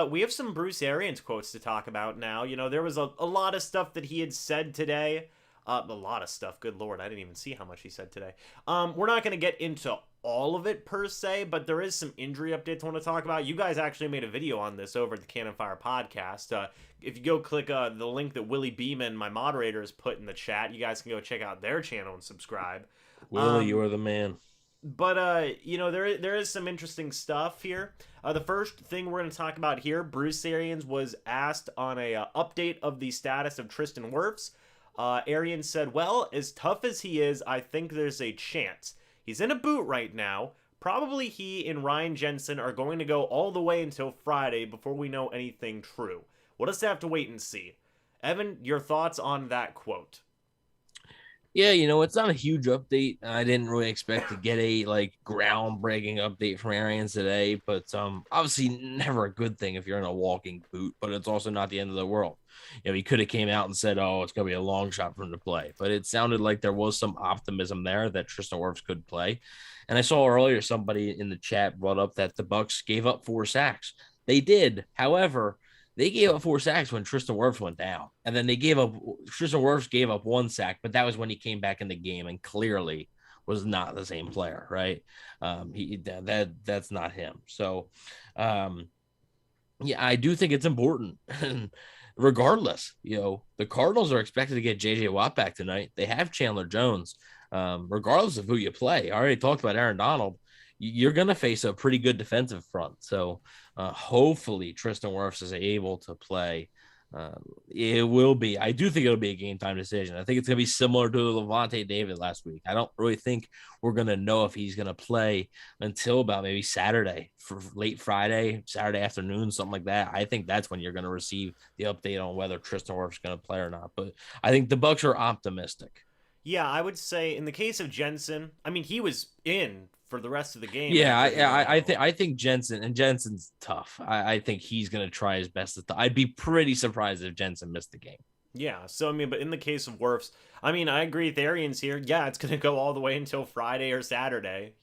We have some Bruce Arians quotes to talk about now. There was a lot of stuff that he had said today. A lot of stuff. Good Lord, I didn't even see how much he said today. We're not going to get into all of it per se, but there is some injury updates I want to talk about. You guys actually made a video on this over at the Cannon Fire podcast. If you go click the link that Willie Beeman, my moderator, has put in the chat, you guys can go check out their channel and subscribe. Willie, you are the man. But there is some interesting stuff here. The first thing we're going to talk about here, Bruce Arians was asked on a update of the status of Tristan Wirfs. Arians said, well, as tough as he is, I think there's a chance. He's in a boot right now. Probably he and Ryan Jensen are going to go all the way until Friday before we know anything true. We'll just have to wait and see. Evan, your thoughts on that quote? Yeah, it's not a huge update. I didn't really expect to get a groundbreaking update from Arians today, but obviously never a good thing if you're in a walking boot, but it's also not the end of the world. He could have came out and said, oh, it's going to be a long shot for him to play, but it sounded like there was some optimism there that Tristan Wirfs could play. And I saw earlier somebody in the chat brought up that the Bucs gave up 4 sacks. They did. However, they gave up 4 sacks when Tristan Wirfs went down. And then Tristan Wirfs gave up 1 sack, but that was when he came back in the game and clearly was not the same player, right? That's not him. So, I do think it's important. Regardless, the Cardinals are expected to get J.J. Watt back tonight. They have Chandler Jones. Regardless of who you play, I already talked about Aaron Donald. You're going to face a pretty good defensive front. So hopefully Tristan Wirfs is able to play. It will be. I do think it'll be a game time decision. I think it's going to be similar to Levante David last week. I don't really think we're going to know if he's going to play until about maybe Saturday, for late Friday, Saturday afternoon, something like that. I think that's when you're going to receive the update on whether Tristan Wirfs is going to play or not. But I think the Bucs are optimistic. Yeah, I would say in the case of Jensen, I mean, he was in for the rest of the game Yeah, after he went out. I think Jensen's tough. I think he's gonna try his best. I'd be pretty surprised if Jensen missed the game. Yeah, so I mean, but in the case of Wirfs, I mean, I agree with Arians here. Yeah, it's gonna go all the way until Friday or Saturday.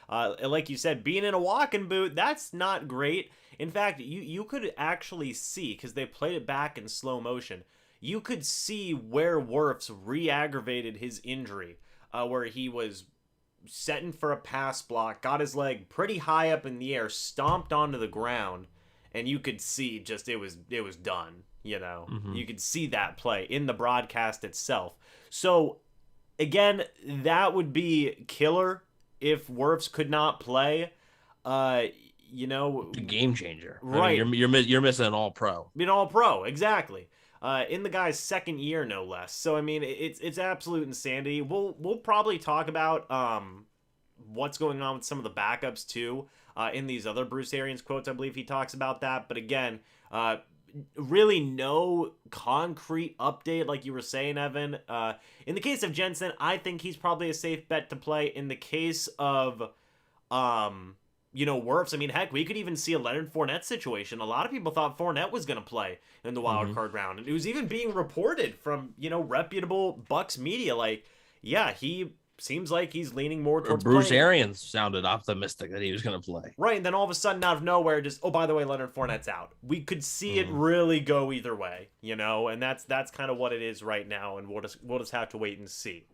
Like you said, being in a walking boot, that's not great. In fact, you could actually see because they played it back in slow motion. You could see where Wirfs re-aggravated his injury, where he was setting for a pass block, got his leg pretty high up in the air, stomped onto the ground, and you could see just it was done. Mm-hmm. You could see that play in the broadcast itself. So again, that would be killer if Wirfs could not play. The game changer, Right? I mean, you're missing an all pro. Being all pro, exactly. In the guy's second year, no less. So I mean, it's absolute insanity. We'll probably talk about what's going on with some of the backups too. In these other Bruce Arians quotes, I believe he talks about that. But again, really no concrete update, like you were saying, Evan. In the case of Jensen, I think he's probably a safe bet to play. In the case of Wirfs, I mean, heck, we could even see a Leonard Fournette situation. A lot of people thought Fournette was going to play in the wild card round. And it was even being reported from, reputable Bucs media. Like, yeah, he seems like he's leaning more towards Bruce playing. Arians sounded optimistic that he was going to play. Right, and then all of a sudden, out of nowhere, just, oh, by the way, Leonard Fournette's out. We could see it really go either way, and that's kind of what it is right now, and we'll just have to wait and see.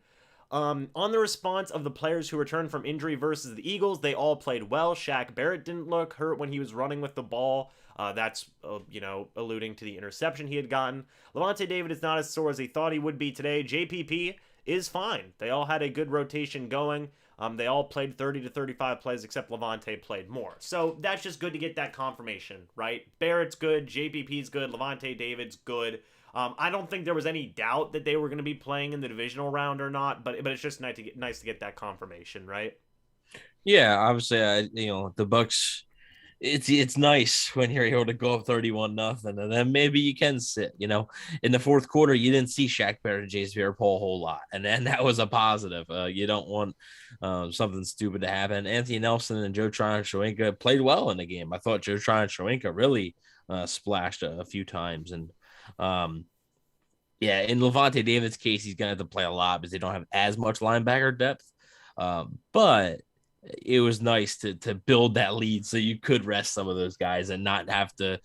On the response of the players who returned from injury versus the Eagles, they all played well. Shaq Barrett didn't look hurt when he was running with the ball. That's alluding to the interception he had gotten. Lavonte David is not as sore as he thought he would be today. JPP is fine. They all had a good rotation going. They all played 30 to 35 plays, except Lavonte played more. So that's just good to get that confirmation, right? Barrett's good, JPP's good, Lavonte David's good. I don't think there was any doubt that they were going to be playing in the divisional round or not, but it's just nice to get that confirmation, right? Yeah, obviously, the Bucs. It's nice when you're able to go up 31-0, and then maybe you can sit. In the fourth quarter, you didn't see Shaq Barrett and Jace Pierre-Paul a whole lot, and then that was a positive. You don't want something stupid to happen. Anthony Nelson and Joe Tryon-Shoyinka played well in the game. I thought Joe Tryon-Shoyinka really splashed a few times, and in Lavonte David's case, he's gonna have to play a lot because they don't have as much linebacker depth. But it was nice to build that lead so you could rest some of those guys and not have to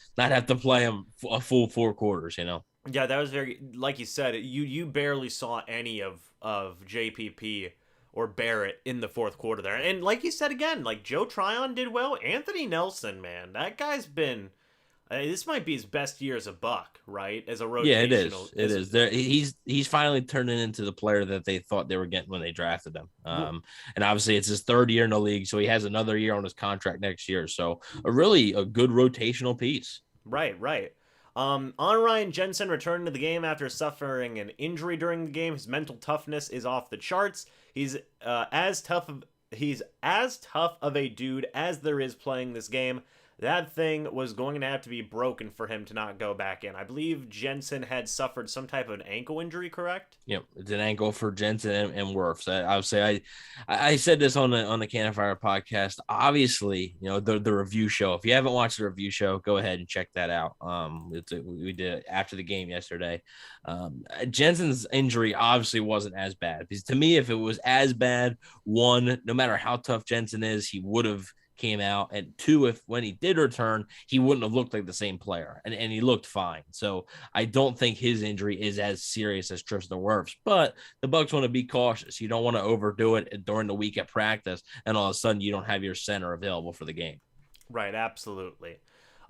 play them a full 4 quarters. Yeah, that was very, like you said, you barely saw any of JPP or Barrett in the fourth quarter there. And like you said again, like Joe Tryon did well. Anthony Nelson, man, that guy's been. This might be his best year as a Buck, right? As a rotational. Yeah, it is. It is. He's finally turning into the player that they thought they were getting when they drafted him. And obviously it's his 3rd year in the league, so he has another year on his contract next year. So a good rotational piece. Right. On Ryan Jensen returned to the game after suffering an injury during the game. His mental toughness is off the charts. He's as tough of a dude as there is playing this game. That thing was going to have to be broken for him to not go back in. I believe Jensen had suffered some type of an ankle injury, correct? Yep, it's an ankle for Jensen and Wirfs. I would say I said this on the Cannon Fire podcast. Obviously, the review show. If you haven't watched the review show, go ahead and check that out. We did it after the game yesterday. Jensen's injury obviously wasn't as bad because to me, if it was as bad, one, no matter how tough Jensen is, he would have came out, and 2, if when he did return, he wouldn't have looked like the same player, and he looked fine. So I don't think his injury is as serious as Tristan Wirfs, but the Bucs want to be cautious. You don't want to overdo it during the week at practice, and all of a sudden you don't have your center available for the game. Right, absolutely.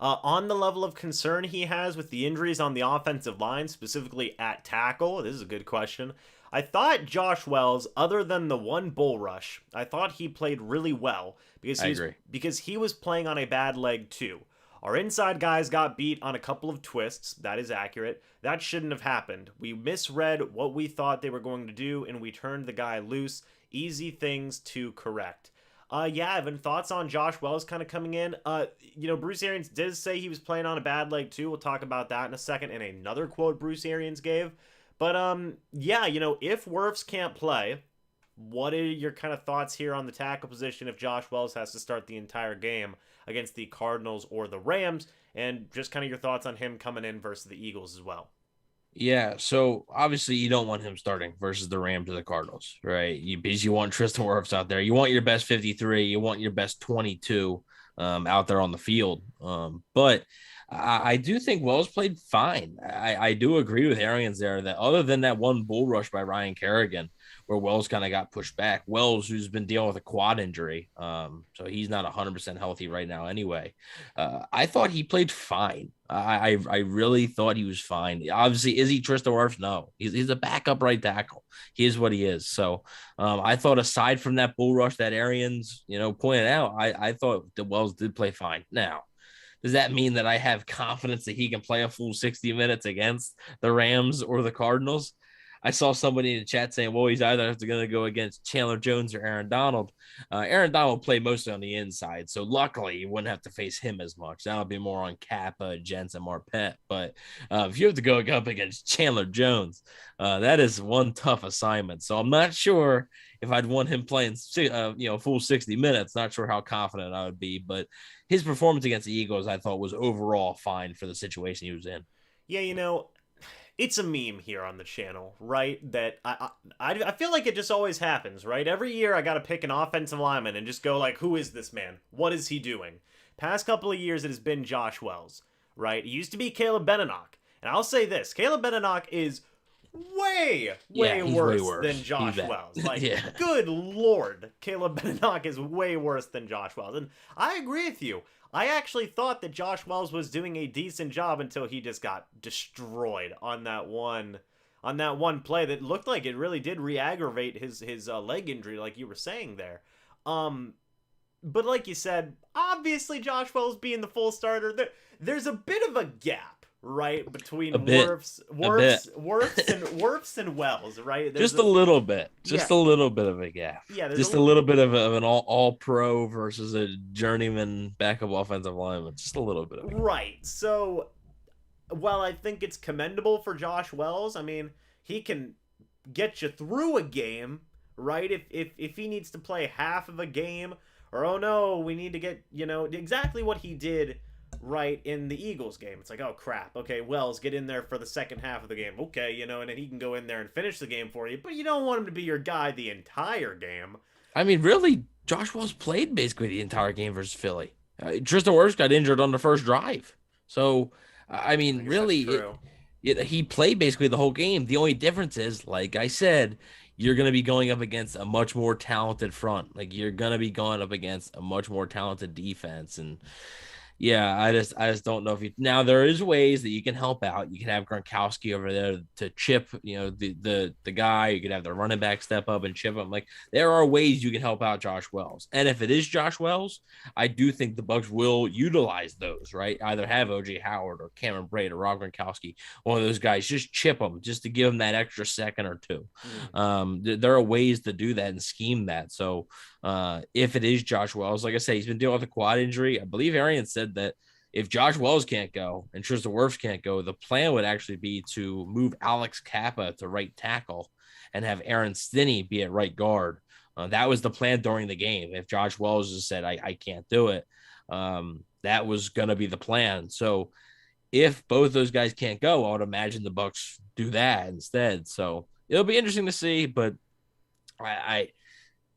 On the level of concern he has with the injuries on the offensive line, specifically at tackle, this is a good question. I thought Josh Wells, other than the one bull rush, I thought he played really well because he was playing on a bad leg too. Our inside guys got beat on a couple of twists. That is accurate. That shouldn't have happened. We misread what we thought they were going to do, and we turned the guy loose. Easy things to correct. Evan, thoughts on Josh Wells kind of coming in? Bruce Arians did say he was playing on a bad leg too. We'll talk about that in a second, and another quote Bruce Arians gave. But yeah, if Wirfs can't play, what are your kind of thoughts here on the tackle position if Josh Wells has to start the entire game against the Cardinals or the Rams? And just kind of your thoughts on him coming in versus the Eagles as well. Yeah, so obviously you don't want him starting versus the Rams or the Cardinals, right? Because you want Tristan Wirfs out there. You want your best 53. You want your best 22 out there on the field. But I do think Wells played fine. I do agree with Arians there that other than that one bull rush by Ryan Kerrigan, where Wells kind of got pushed back. Wells, who's been dealing with a quad injury, so he's not 100% healthy right now anyway. I thought he played fine. I really thought he was fine. Obviously, is he Tristan Wirfs? No, he's a backup right tackle. He is what he is. So I thought aside from that bull rush that Arians, pointed out, I thought that Wells did play fine. Now, does that mean that I have confidence that he can play a full 60 minutes against the Rams or the Cardinals? I saw somebody in the chat saying, well, he's either going to go against Chandler Jones or Aaron Donald. Aaron Donald played mostly on the inside, so luckily you wouldn't have to face him as much. That'll be more on Kappa, Jensen, Marpet. But if you have to go up against Chandler Jones, that is one tough assignment. So I'm not sure if I'd want him playing, full 60 minutes. Not sure how confident I would be. But his performance against the Eagles, I thought, was overall fine for the situation he was in. Yeah, it's a meme here on the channel, right? That I feel like it just always happens, right? Every year I got to pick an offensive lineman and just go like, who is this man? What is he doing? Past couple of years it has been Josh Wells, right? It used to be Caleb Benenoch. And I'll say this, Caleb Benenoch is way worse than Josh Wells. Like, good Lord, Caleb Benenoch is way worse than Josh Wells. And I agree with you. I actually thought that Josh Wells was doing a decent job until he just got destroyed on that one play that looked like it really did re-aggravate his leg injury, like you were saying there. But like you said, obviously Josh Wells being the full starter, there's a bit of a gap, right, between Wirfs and Wells, right? There's just a little bit, a little bit of a gap. Yeah, just a little bit of an all pro versus a journeyman backup offensive lineman. Just a little bit of a gap. Right. So, while I think it's commendable for Josh Wells, I mean, he can get you through a game, right? If he needs to play half of a game, or oh no, we need to get exactly what he did. Right in the Eagles game, it's like, oh crap, okay, Wells, get in there for the second half of the game, okay, and then he can go in there and finish the game for you, but you don't want him to be your guy the entire game. I mean, really, Josh Wells played basically the entire game versus Philly. Tristan Wirfs got injured on the first drive, so I mean, really, he played basically the whole game. The only difference is, like I said, you're going to be going up against a much more talented front. Like, you're going to be going up against a much more talented defense, and yeah, I just don't know if you now there is ways that you can help out. You can have Gronkowski over there to chip, the guy. You could have the running back step up and chip him. Like, there are ways you can help out Josh Wells. And if it is Josh Wells, I do think the Bucs will utilize those, right? Either have OJ Howard or Cameron Brate or Rob Gronkowski, one of those guys, just chip them just to give them that extra second or two. There are ways to do that and scheme that. So if it is Josh Wells, like I say, he's been dealing with a quad injury. I believe Arian said that if Josh Wells can't go and Tristan Wirfs can't go, the plan would actually be to move Alex Kappa to right tackle and have Aaron Stinney be at right guard. That was the plan during the game. If Josh Wells just said, I can't do it, that was going to be the plan. So if both those guys can't go, I would imagine the Bucs do that instead. So it'll be interesting to see, but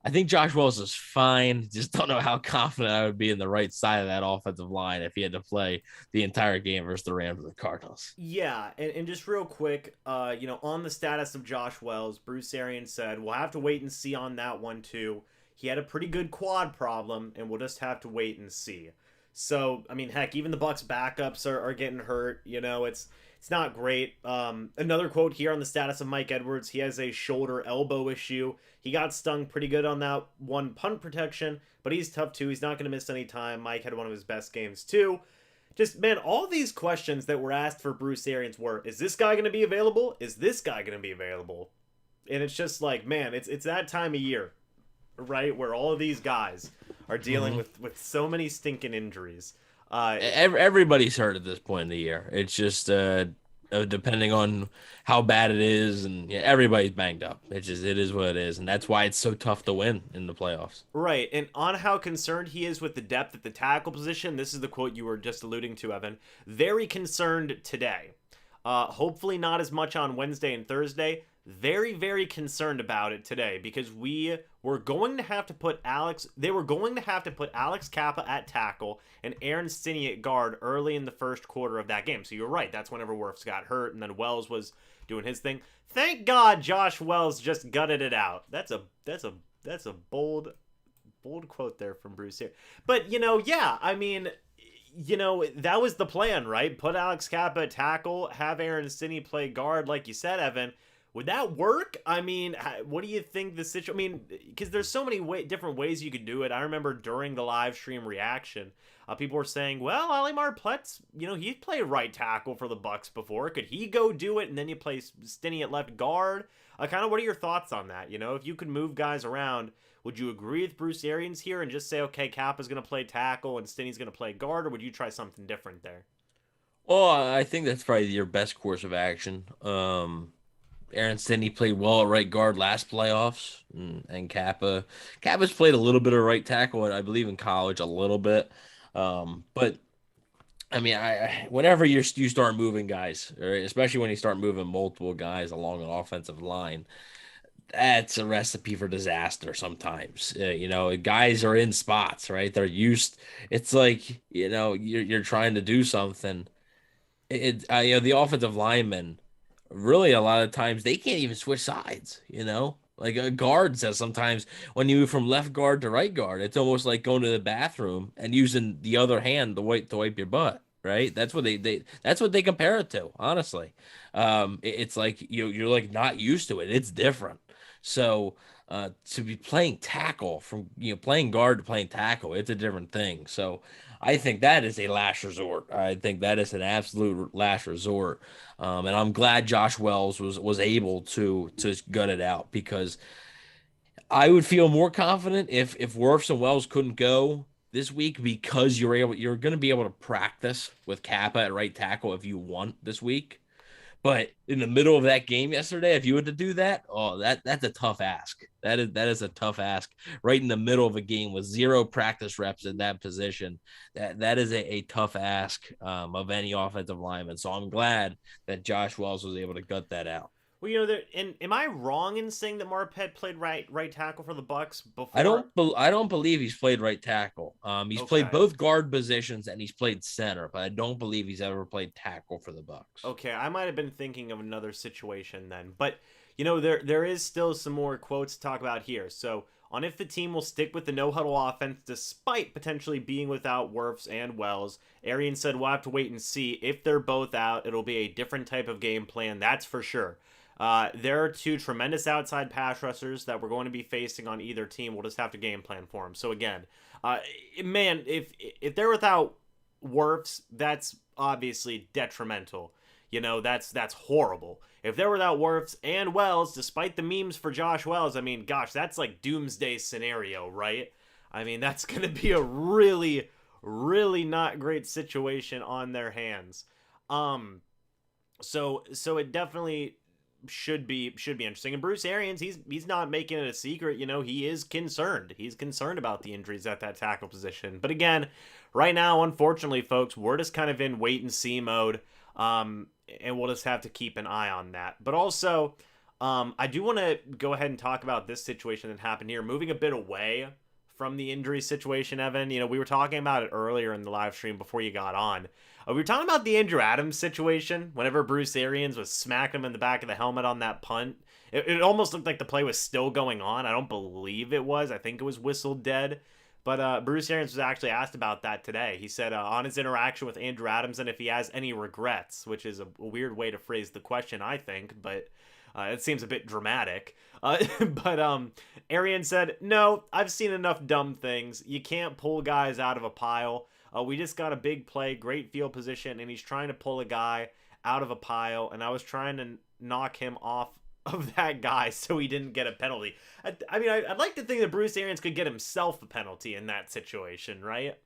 I think Josh Wells is fine. Just don't know how confident I would be in the right side of that offensive line if he had to play the entire game versus the Rams or the Cardinals. Yeah, and just real quick, on the status of Josh Wells, Bruce Arians said, we'll have to wait and see on that one too. He had a pretty good quad problem, and we'll just have to wait and see. So, I mean, heck, even the Bucs backups are getting hurt. It's not great. Another quote here on the status of Mike Edwards. He has a shoulder elbow issue. He got stung pretty good on that one punt protection, but he's tough too. He's not going to miss any time. Mike had one of his best games too. Just, man, all these questions that were asked for Bruce Arians were, is this guy going to be available? Is this guy going to be available? And it's just like, man, it's that time of year, right, where all of these guys are dealing with so many stinking injuries. Everybody's hurt at this point in the year. It's just depending on how bad it is, and yeah, everybody's banged up. It is what it is, and that's why it's so tough to win in the playoffs. Right, and on how concerned he is with the depth at the tackle position, this is the quote you were just alluding to, Evan. Very concerned today. Hopefully not as much on Wednesday and Thursday. Very, very concerned about it today because we were going to have to put they were going to have to put Alex Kappa at tackle and Aaron Stinney at guard early in the first quarter of that game. So you're right, that's whenever Wirfs got hurt and then Wells was doing his thing. Thank God Josh Wells just gutted it out. That's a bold quote there from Bruce here. But yeah, I mean, that was the plan, right? Put Alex Kappa at tackle, have Aaron Stinney play guard, like you said, Evan. Would that work? I mean, what do you think the situation? I mean, because there's so many different ways you could do it. I remember during the live stream reaction, people were saying, "Well, Ali Marplet's, he played right tackle for the Bucs before. Could he go do it?" And then you play Stinney at left guard. Kind of, what are your thoughts on that? If you could move guys around, would you agree with Bruce Arians here and just say, "Okay, Kappa's going to play tackle and Stinney's going to play guard," or would you try something different there? Well, I think that's probably your best course of action. Aaron Stinney played well at right guard last playoffs, and Kappa's played a little bit of right tackle, I believe, in college a little bit. But I mean, whenever you start moving guys, right, especially when you start moving multiple guys along an offensive line, that's a recipe for disaster sometimes. Guys are in spots, right? They're used. It's like, you're trying to do something. The offensive linemen, really a lot of times they can't even switch sides, like a guard says sometimes when you move from left guard to right guard, it's almost like going to the bathroom and using the other hand to wipe your butt, right? That's what that's what they compare it to, honestly. It's like you're like not used to it. It's different. So to be playing tackle from playing guard to playing tackle, it's a different thing. So I think that is a last resort. I think that is an absolute last resort. And I'm glad Josh Wells was able to gut it out, because I would feel more confident if Wirfs and Wells couldn't go this week, because you're going to be able to practice with Kappa at right tackle if you want this week. But in the middle of that game yesterday, if you were to do that, that's a tough ask. That is a tough ask right in the middle of a game with zero practice reps in that position. That is a tough ask of any offensive lineman. So I'm glad that Josh Wells was able to gut that out. Well, am I wrong in saying that Marpet played right tackle for the Bucs I before? don't I don't believe he's played right tackle. He's played Okay. both guard positions and he's played center, but I don't believe he's ever played tackle for the Bucs. Okay, I might have been thinking of another situation then. But there is still some more quotes to talk about here. So on if the team will stick with the no huddle offense despite potentially being without Wirfs and Wells, Arian said we'll have to wait and see. If they're both out, it'll be a different type of game plan, that's for sure. There are two tremendous outside pass rushers that we're going to be facing on either team. We'll just have to game plan for them. So again, man, if they're without Wirfs, that's obviously detrimental. That's horrible. If they're without Wirfs and Wells, despite the memes for Josh Wells, I mean, gosh, that's like doomsday scenario, right? I mean, that's going to be a really, really not great situation on their hands. So it definitely should be interesting. And Bruce Arians, he's not making it a secret. He is concerned. He's concerned about the injuries at that tackle position. But again, right now, unfortunately, folks, we're just kind of in wait and see mode. And we'll just have to keep an eye on that. But also, I do want to go ahead and talk about this situation that happened here, moving a bit away from the injury situation, Evan. We were talking about it earlier in the live stream before you got on. We were talking about the Andrew Adams situation whenever Bruce Arians was smacking him in the back of the helmet on that punt. It almost looked like the play was still going on. I don't believe it was. I think it was whistled dead. But Bruce Arians was actually asked about that today. He said on his interaction with Andrew Adams and if he has any regrets, which is a weird way to phrase the question, I think, but it seems a bit dramatic. But Arians said, "No, I've seen enough dumb things. You can't pull guys out of a pile. We just got a big play, great field position, and he's trying to pull a guy out of a pile, and I was trying to knock him off of that guy so he didn't get a penalty." I mean, I'd like to think that Bruce Arians could get himself a penalty in that situation, right?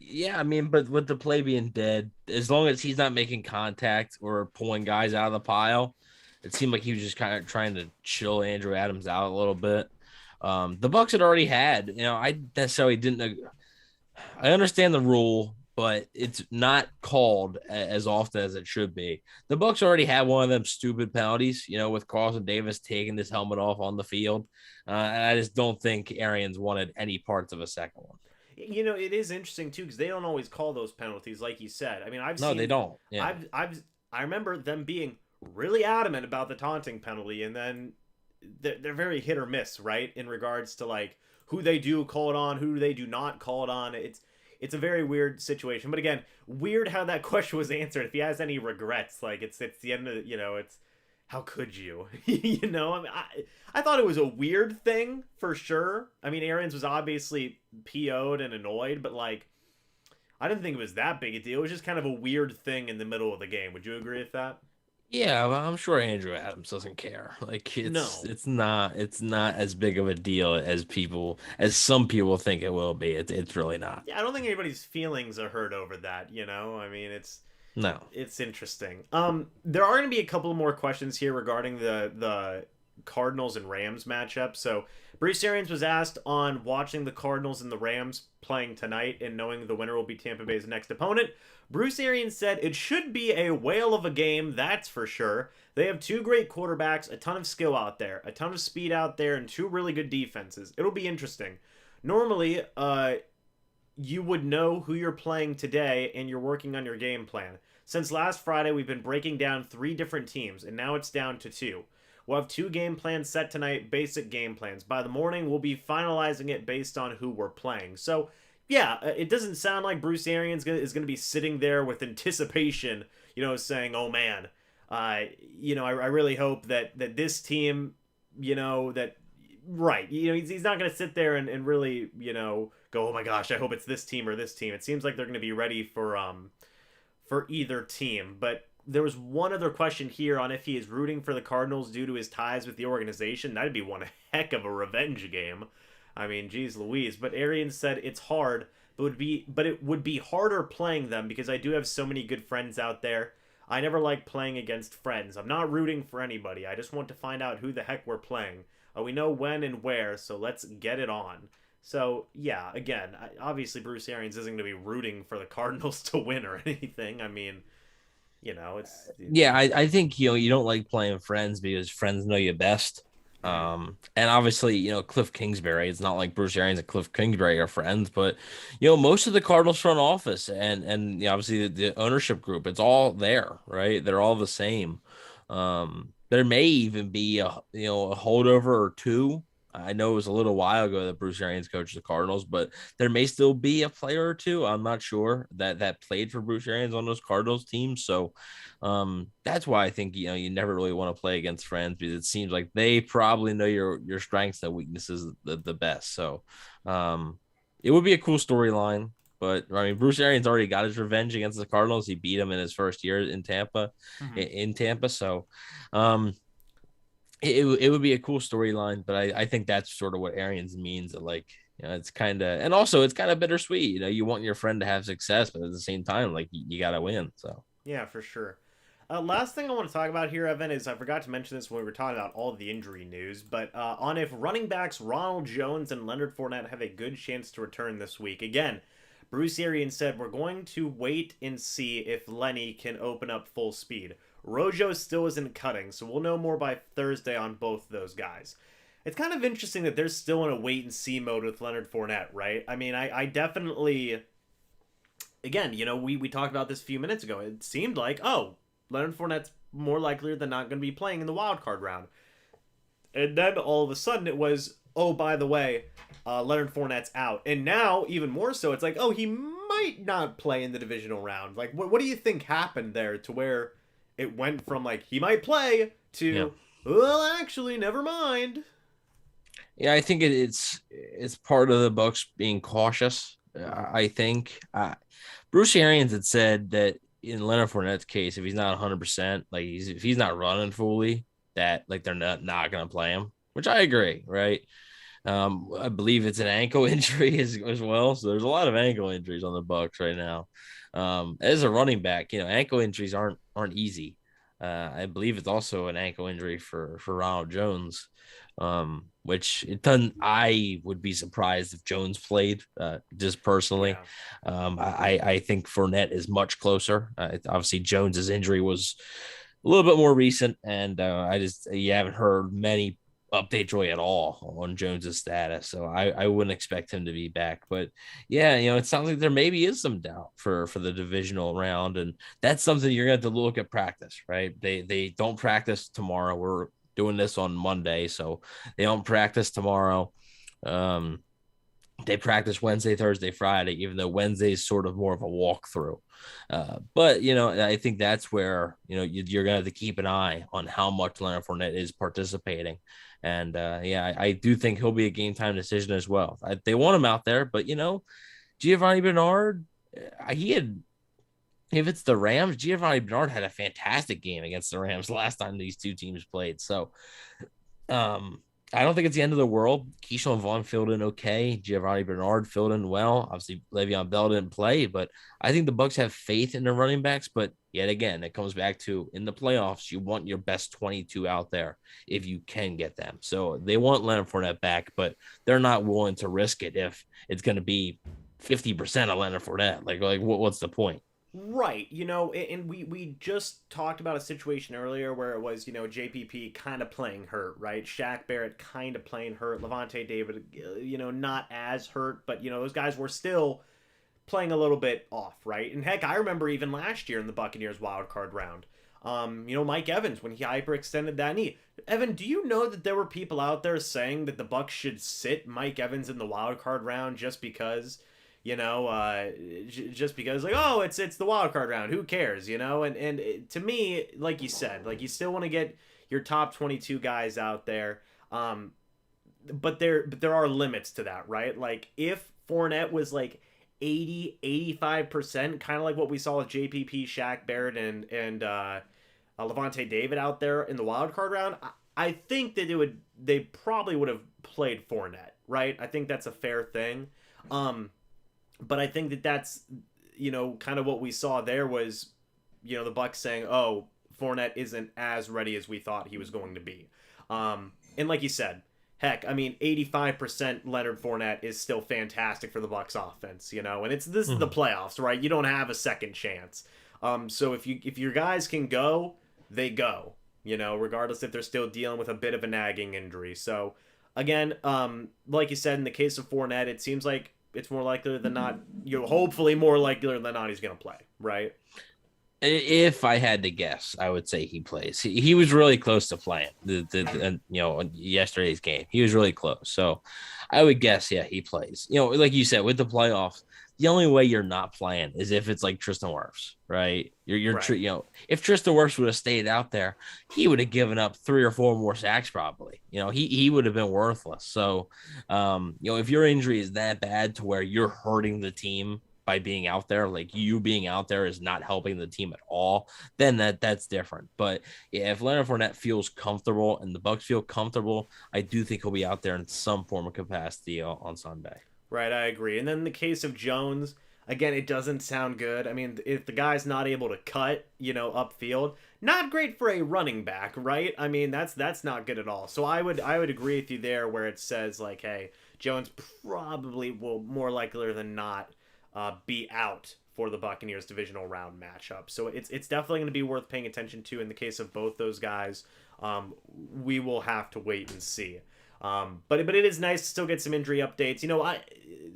Yeah, I mean, but with the play being dead, as long as he's not making contact or pulling guys out of the pile, it seemed like he was just kind of trying to chill Andrew Adams out a little bit. The Bucs had already had, I necessarily didn't. I understand the rule, but it's not called as often as it should be. The Bucs already had one of them stupid penalties, with Carlton Davis taking his helmet off on the field, and I just don't think Arians wanted any parts of a second one. It is interesting too because they don't always call those penalties, like you said. I mean, No, they don't. Yeah. I remember them being really adamant about the taunting penalty, and then they're very hit or miss, right, in regards to like who they do call it on, who they do not call it on. It's a very weird situation, but again, weird how that question was answered. If he has any regrets, like it's the end of it's how could you? I mean, I thought it was a weird thing for sure. I mean, Arians was obviously PO'd and annoyed, but like, I didn't think it was that big a deal. It was just kind of a weird thing in the middle of the game. Would you agree with that? Yeah, well, I'm sure Andrew Adams doesn't care. Like it's No. it's not it's not as big of a deal as some people think it will be. It's really not. Yeah, I don't think anybody's feelings are hurt over that. I mean, No. it's interesting. There are going to be a couple more questions here regarding the Cardinals and Rams matchup. So Bruce Arians was asked on watching the Cardinals and the Rams playing tonight and knowing the winner will be Tampa Bay's next opponent. Bruce Arians said it should be a whale of a game, that's for sure. They have two great quarterbacks, a ton of skill out there, a ton of speed out there, and two really good defenses. It'll be interesting. Normally, you would know who you're playing today and you're working on your game plan. Since last Friday, we've been breaking down 3 different teams, and now it's down to 2. We'll have 2 game plans set tonight, basic game plans. By the morning, we'll be finalizing it based on who we're playing. So, yeah, it doesn't sound like Bruce Arians is going to be sitting there with anticipation, saying, oh man, I really hope that this team, that, right, he's not going to sit there and really, go, oh my gosh, I hope it's this team or this team. It seems like they're going to be ready for either team. But there was one other question here on if he is rooting for the Cardinals due to his ties with the organization. That'd be one heck of a revenge game. I mean, geez Louise. But Arians said it's hard, but it would be harder playing them because I do have so many good friends out there. I never like playing against friends. I'm not rooting for anybody. I just want to find out who the heck we're playing. We know when and where, so let's get it on. So, yeah, again, obviously Bruce Arians isn't going to be rooting for the Cardinals to win or anything. I mean, it's... Yeah, I think you don't like playing friends because friends know you best. And obviously, Cliff Kingsbury, it's not like Bruce Arians and Cliff Kingsbury are friends, but most of the Cardinals front office and obviously the ownership group, it's all there, right? They're all the same. There may even be a holdover or two. I know it was a little while ago that Bruce Arians coached the Cardinals, but there may still be a player or two. I'm not sure that played for Bruce Arians on those Cardinals teams. So that's why I think you never really want to play against friends because it seems like they probably know your strengths and weaknesses the best. So it would be a cool storyline. But I mean, Bruce Arians already got his revenge against the Cardinals. He beat them in his first year in Tampa. So it would be a cool storyline, but I think that's sort of what Arians means. That like, it's kind of, and also it's kind of bittersweet. You want your friend to have success, but at the same time, like you got to win. So yeah, for sure. Last thing I want to talk about here, Evan, is I forgot to mention this when we were talking about all the injury news, but on if running backs Ronald Jones and Leonard Fournette have a good chance to return this week. Again, Bruce Arians said we're going to wait and see if Lenny can open up full speed. Rojo still isn't cutting, so we'll know more by Thursday on both of those guys. It's kind of interesting that they're still in a wait and see mode with Leonard Fournette, right? I mean, I definitely, again, we talked about this a few minutes ago. It seemed like, oh, Leonard Fournette's more likely than not going to be playing in the wild card round. And then all of a sudden it was, oh, by the way, Leonard Fournette's out. And now, even more so, it's like, oh, he might not play in the divisional round. Like, what do you think happened there to where it went from, like, he might play to, well, actually, never mind. Yeah, I think it's part of the Bucs being cautious. I think Bruce Arians had said that in Leonard Fournette's case, if he's not 100%, like if he's not running fully, that like they're not going to play him, which I agree, right? I believe it's an ankle injury as well. So there's a lot of ankle injuries on the Bucs right now. As a running back, ankle injuries aren't easy. I believe it's also an ankle injury for Ronald Jones, which it doesn't. I would be surprised if Jones played, just personally. Yeah. I think Fournette is much closer. Obviously, Jones's injury was a little bit more recent, and you haven't heard many updates really at all on Jones's status. So I wouldn't expect him to be back. But yeah, it sounds like there maybe is some doubt for the divisional round, and that's something you're going to have to look at practice, right? They don't practice tomorrow. We're doing this on Monday, so they don't practice tomorrow. They practice Wednesday, Thursday, Friday, even though Wednesday is sort of more of a walkthrough. But I think that's where you're going to have to keep an eye on how much Leonard Fournette is participating, and I do think he'll be a game time decision as well. They want him out there, but Giovani Bernard, he had. If it's the Rams, Giovani Bernard had a fantastic game against the Rams last time these two teams played. So, I don't think it's the end of the world. Keshawn and Vaughn filled in okay. Giovani Bernard filled in well. Obviously, Le'Veon Bell didn't play, but I think the Bucs have faith in their running backs. But yet again, it comes back to in the playoffs, you want your best 22 out there if you can get them. So they want Leonard Fournette back, but they're not willing to risk it if it's going to be 50% of Leonard Fournette. Like what's the point? Right, and we just talked about a situation earlier where it was, JPP kind of playing hurt, right? Shaq Barrett kind of playing hurt, Levante David, not as hurt, but, those guys were still playing a little bit off, right? And heck, I remember even last year in the Buccaneers wild card round, Mike Evans, when he hyperextended that knee. Evan, do you know that there were people out there saying that the Bucs should sit Mike Evans in the wild card round just because... just because it's the wild card round, who cares, and to me, like you said, like you still want to get your top 22 guys out there, but there are limits to that, right? Like if Fournette was like 85%, kind of like what we saw with JPP, Shaq Barrett, and Levante David out there in the wild card round, I think that they probably would have played Fournette, right? I think that's a fair thing. But I think that's, kind of what we saw there was, the Bucs saying, oh, Fournette isn't as ready as we thought he was going to be. And like you said, heck, 85% Leonard Fournette is still fantastic for the Bucs offense, and this is the playoffs, right? You don't have a second chance. So if your guys can go, they go, regardless if they're still dealing with a bit of a nagging injury. So again, like you said, in the case of Fournette, it seems like it's more likely than not, hopefully more likely than not he's going to play, right? If I had to guess, I would say he plays. He was really close to playing yesterday's game. He was really close. So I would guess, yeah, he plays. Like you said, with the playoffs, the only way you're not playing is if it's like Tristan Wirfs, right? Right. If Tristan Wirfs would have stayed out there, he would have given up 3 or 4 more sacks probably. He would have been worthless. So, if your injury is that bad to where you're hurting the team by being out there, like you being out there is not helping the team at all, then that's different. But yeah, if Leonard Fournette feels comfortable and the Bucs feel comfortable, I do think he'll be out there in some form of capacity on Sunday. Right, I agree. And then in the case of Jones, again, it doesn't sound good. If the guy's not able to cut, upfield, not great for a running back, right? That's not good at all. So I would agree with you there where it says like, hey, Jones probably will more likely than not be out for the Buccaneers divisional round matchup. So it's definitely going to be worth paying attention to in the case of both those guys. We will have to wait and see. But it is nice to still get some injury updates.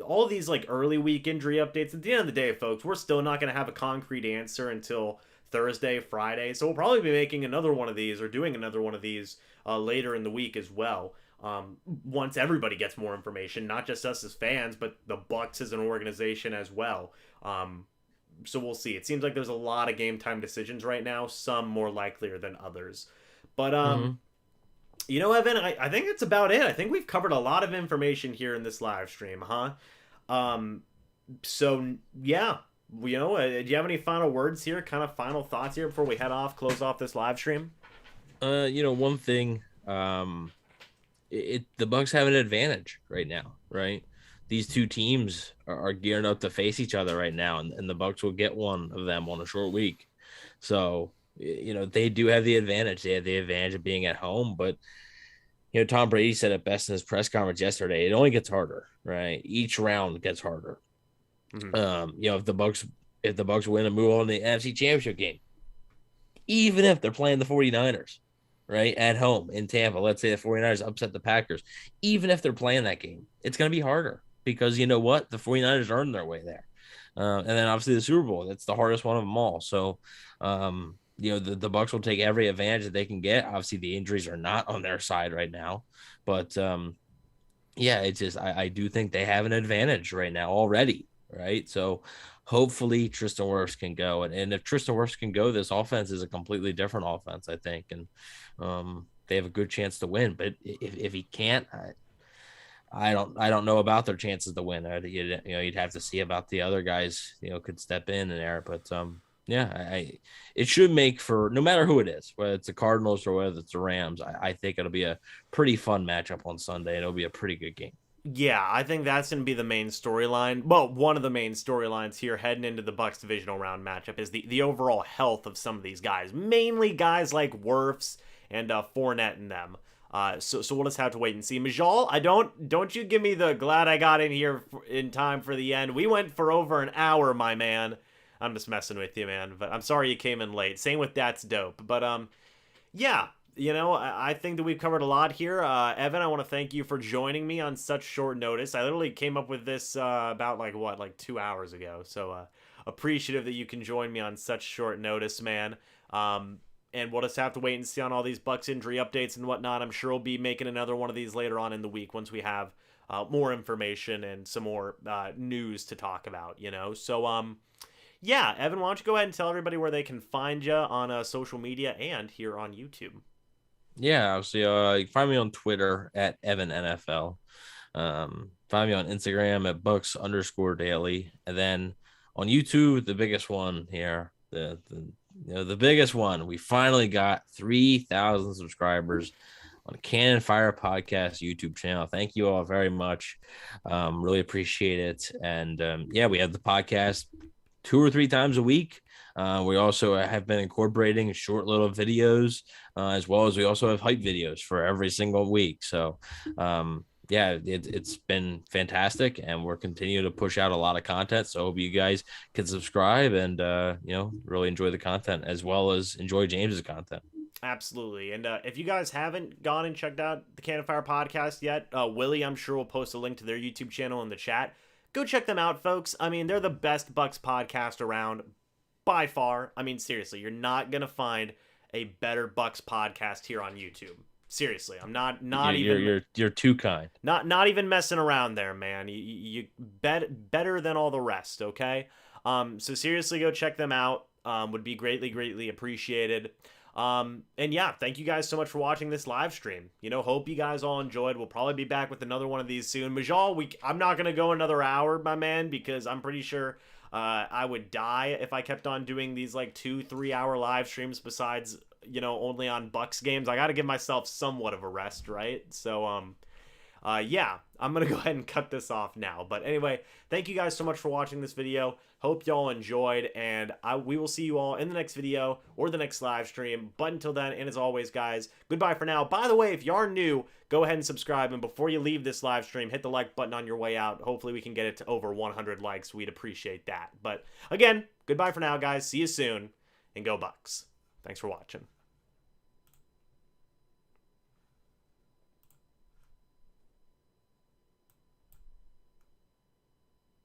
All these like early week injury updates, at the end of the day, folks, we're still not going to have a concrete answer until Thursday, Friday. So we'll probably be making another one of these or doing another one of these later in the week as well. Once everybody gets more information, not just us as fans, but the Bucs as an organization as well. So we'll see. It seems like there's a lot of game time decisions right now, some more likelier than others. But Evan, I think that's about it. I think we've covered a lot of information here in this live stream, huh? So yeah, do you have any final words here, kind of final thoughts here before we close off this live stream? One thing, the Bucs have an advantage right now, right? These two teams are gearing up to face each other right now, and the Bucs will get one of them on a short week. So, they do have the advantage. They have the advantage of being at home, but Tom Brady said it best in his press conference yesterday. It only gets harder, right? Each round gets harder. Mm-hmm. If the Bucs win and move on to the NFC Championship game, even if they're playing the 49ers, right, at home in Tampa, let's say the 49ers upset the Packers, even if they're playing that game, it's going to be harder because you know what? The 49ers earned their way there. And then obviously the Super Bowl, that's the hardest one of them all. So, the Bucs will take every advantage that they can get. Obviously, the injuries are not on their side right now, but it's just I do think they have an advantage right now already, right? So hopefully Tristan Wirfs can go, and if Tristan Wirfs can go, this offense is a completely different offense, I think, and they have a good chance to win. But if he can't, I don't know about their chances to win. You'd have to see about the other guys, could step in there. But it should make for, no matter who it is, whether it's the Cardinals or whether it's the Rams, I think it'll be a pretty fun matchup on Sunday. It'll be a pretty good game. Yeah, I think that's going to be the main storyline. Well, one of the main storylines here heading into the Bucs divisional round matchup is the overall health of some of these guys. Mainly guys like Wirfs and Fournette and them. So we'll just have to wait and see. Majal, don't you give me the glad I got in here in time for the end. We went for over an hour, my man. I'm just messing with you, man. But I'm sorry you came in late. Same with That's Dope. But yeah. I think that we've covered a lot here. Evan, I want to thank you for joining me on such short notice. I literally came up with this about 2 hours ago. So appreciative that you can join me on such short notice, man. And we'll just have to wait and see on all these Bucs injury updates and whatnot. I'm sure we'll be making another one of these later on in the week once we have more information and some more news to talk about, So, yeah, Evan, why don't you go ahead and tell everybody where they can find you on social media and here on YouTube. Yeah, obviously, you can find me on Twitter at EvanNFL. Find me on Instagram at Bucs_daily, and then on YouTube, the biggest one here, the biggest one. We finally got 3,000 subscribers on Cannon Fire Podcast YouTube channel. Thank you all very much. Really appreciate it. And we have the podcast 2 or 3 times a week. We also have been incorporating short little videos, as well as we also have hype videos for every single week. So, it's been fantastic, and we're continuing to push out a lot of content. So I hope you guys can subscribe and, really enjoy the content as well as enjoy James's content. Absolutely. And if you guys haven't gone and checked out the Cannon Fire Podcast yet, Willie, I'm sure will post a link to their YouTube channel in the chat. Go check them out, folks. I mean, they're the best Bucs podcast around by far. I mean, seriously, you're not going to find a better Bucs podcast here on YouTube. Seriously, I'm not you're too kind. Not even messing around there, man. You better than all the rest, okay? So seriously, go check them out. Would be greatly appreciated. And yeah, thank you guys so much for watching this live stream. Hope you guys all enjoyed. We'll probably be back with another one of these soon. Majal, I'm not gonna go another hour, my man, because I'm pretty sure I would die if I kept on doing these 2-3 hour live streams besides, only on Bucs games. I gotta give myself somewhat of a rest, right? So yeah, I'm gonna go ahead and cut this off now. But anyway, thank you guys so much for watching this video. Hope y'all enjoyed, and we will see you all in the next video or the next live stream. But until then, and as always, guys, goodbye for now. By the way, if you are new, go ahead and subscribe, and before you leave this live stream, hit the like button on your way out. Hopefully we can get it to over 100 likes. We'd appreciate that. But again, goodbye for now, guys. See you soon, and go Bucs. Thanks for watching.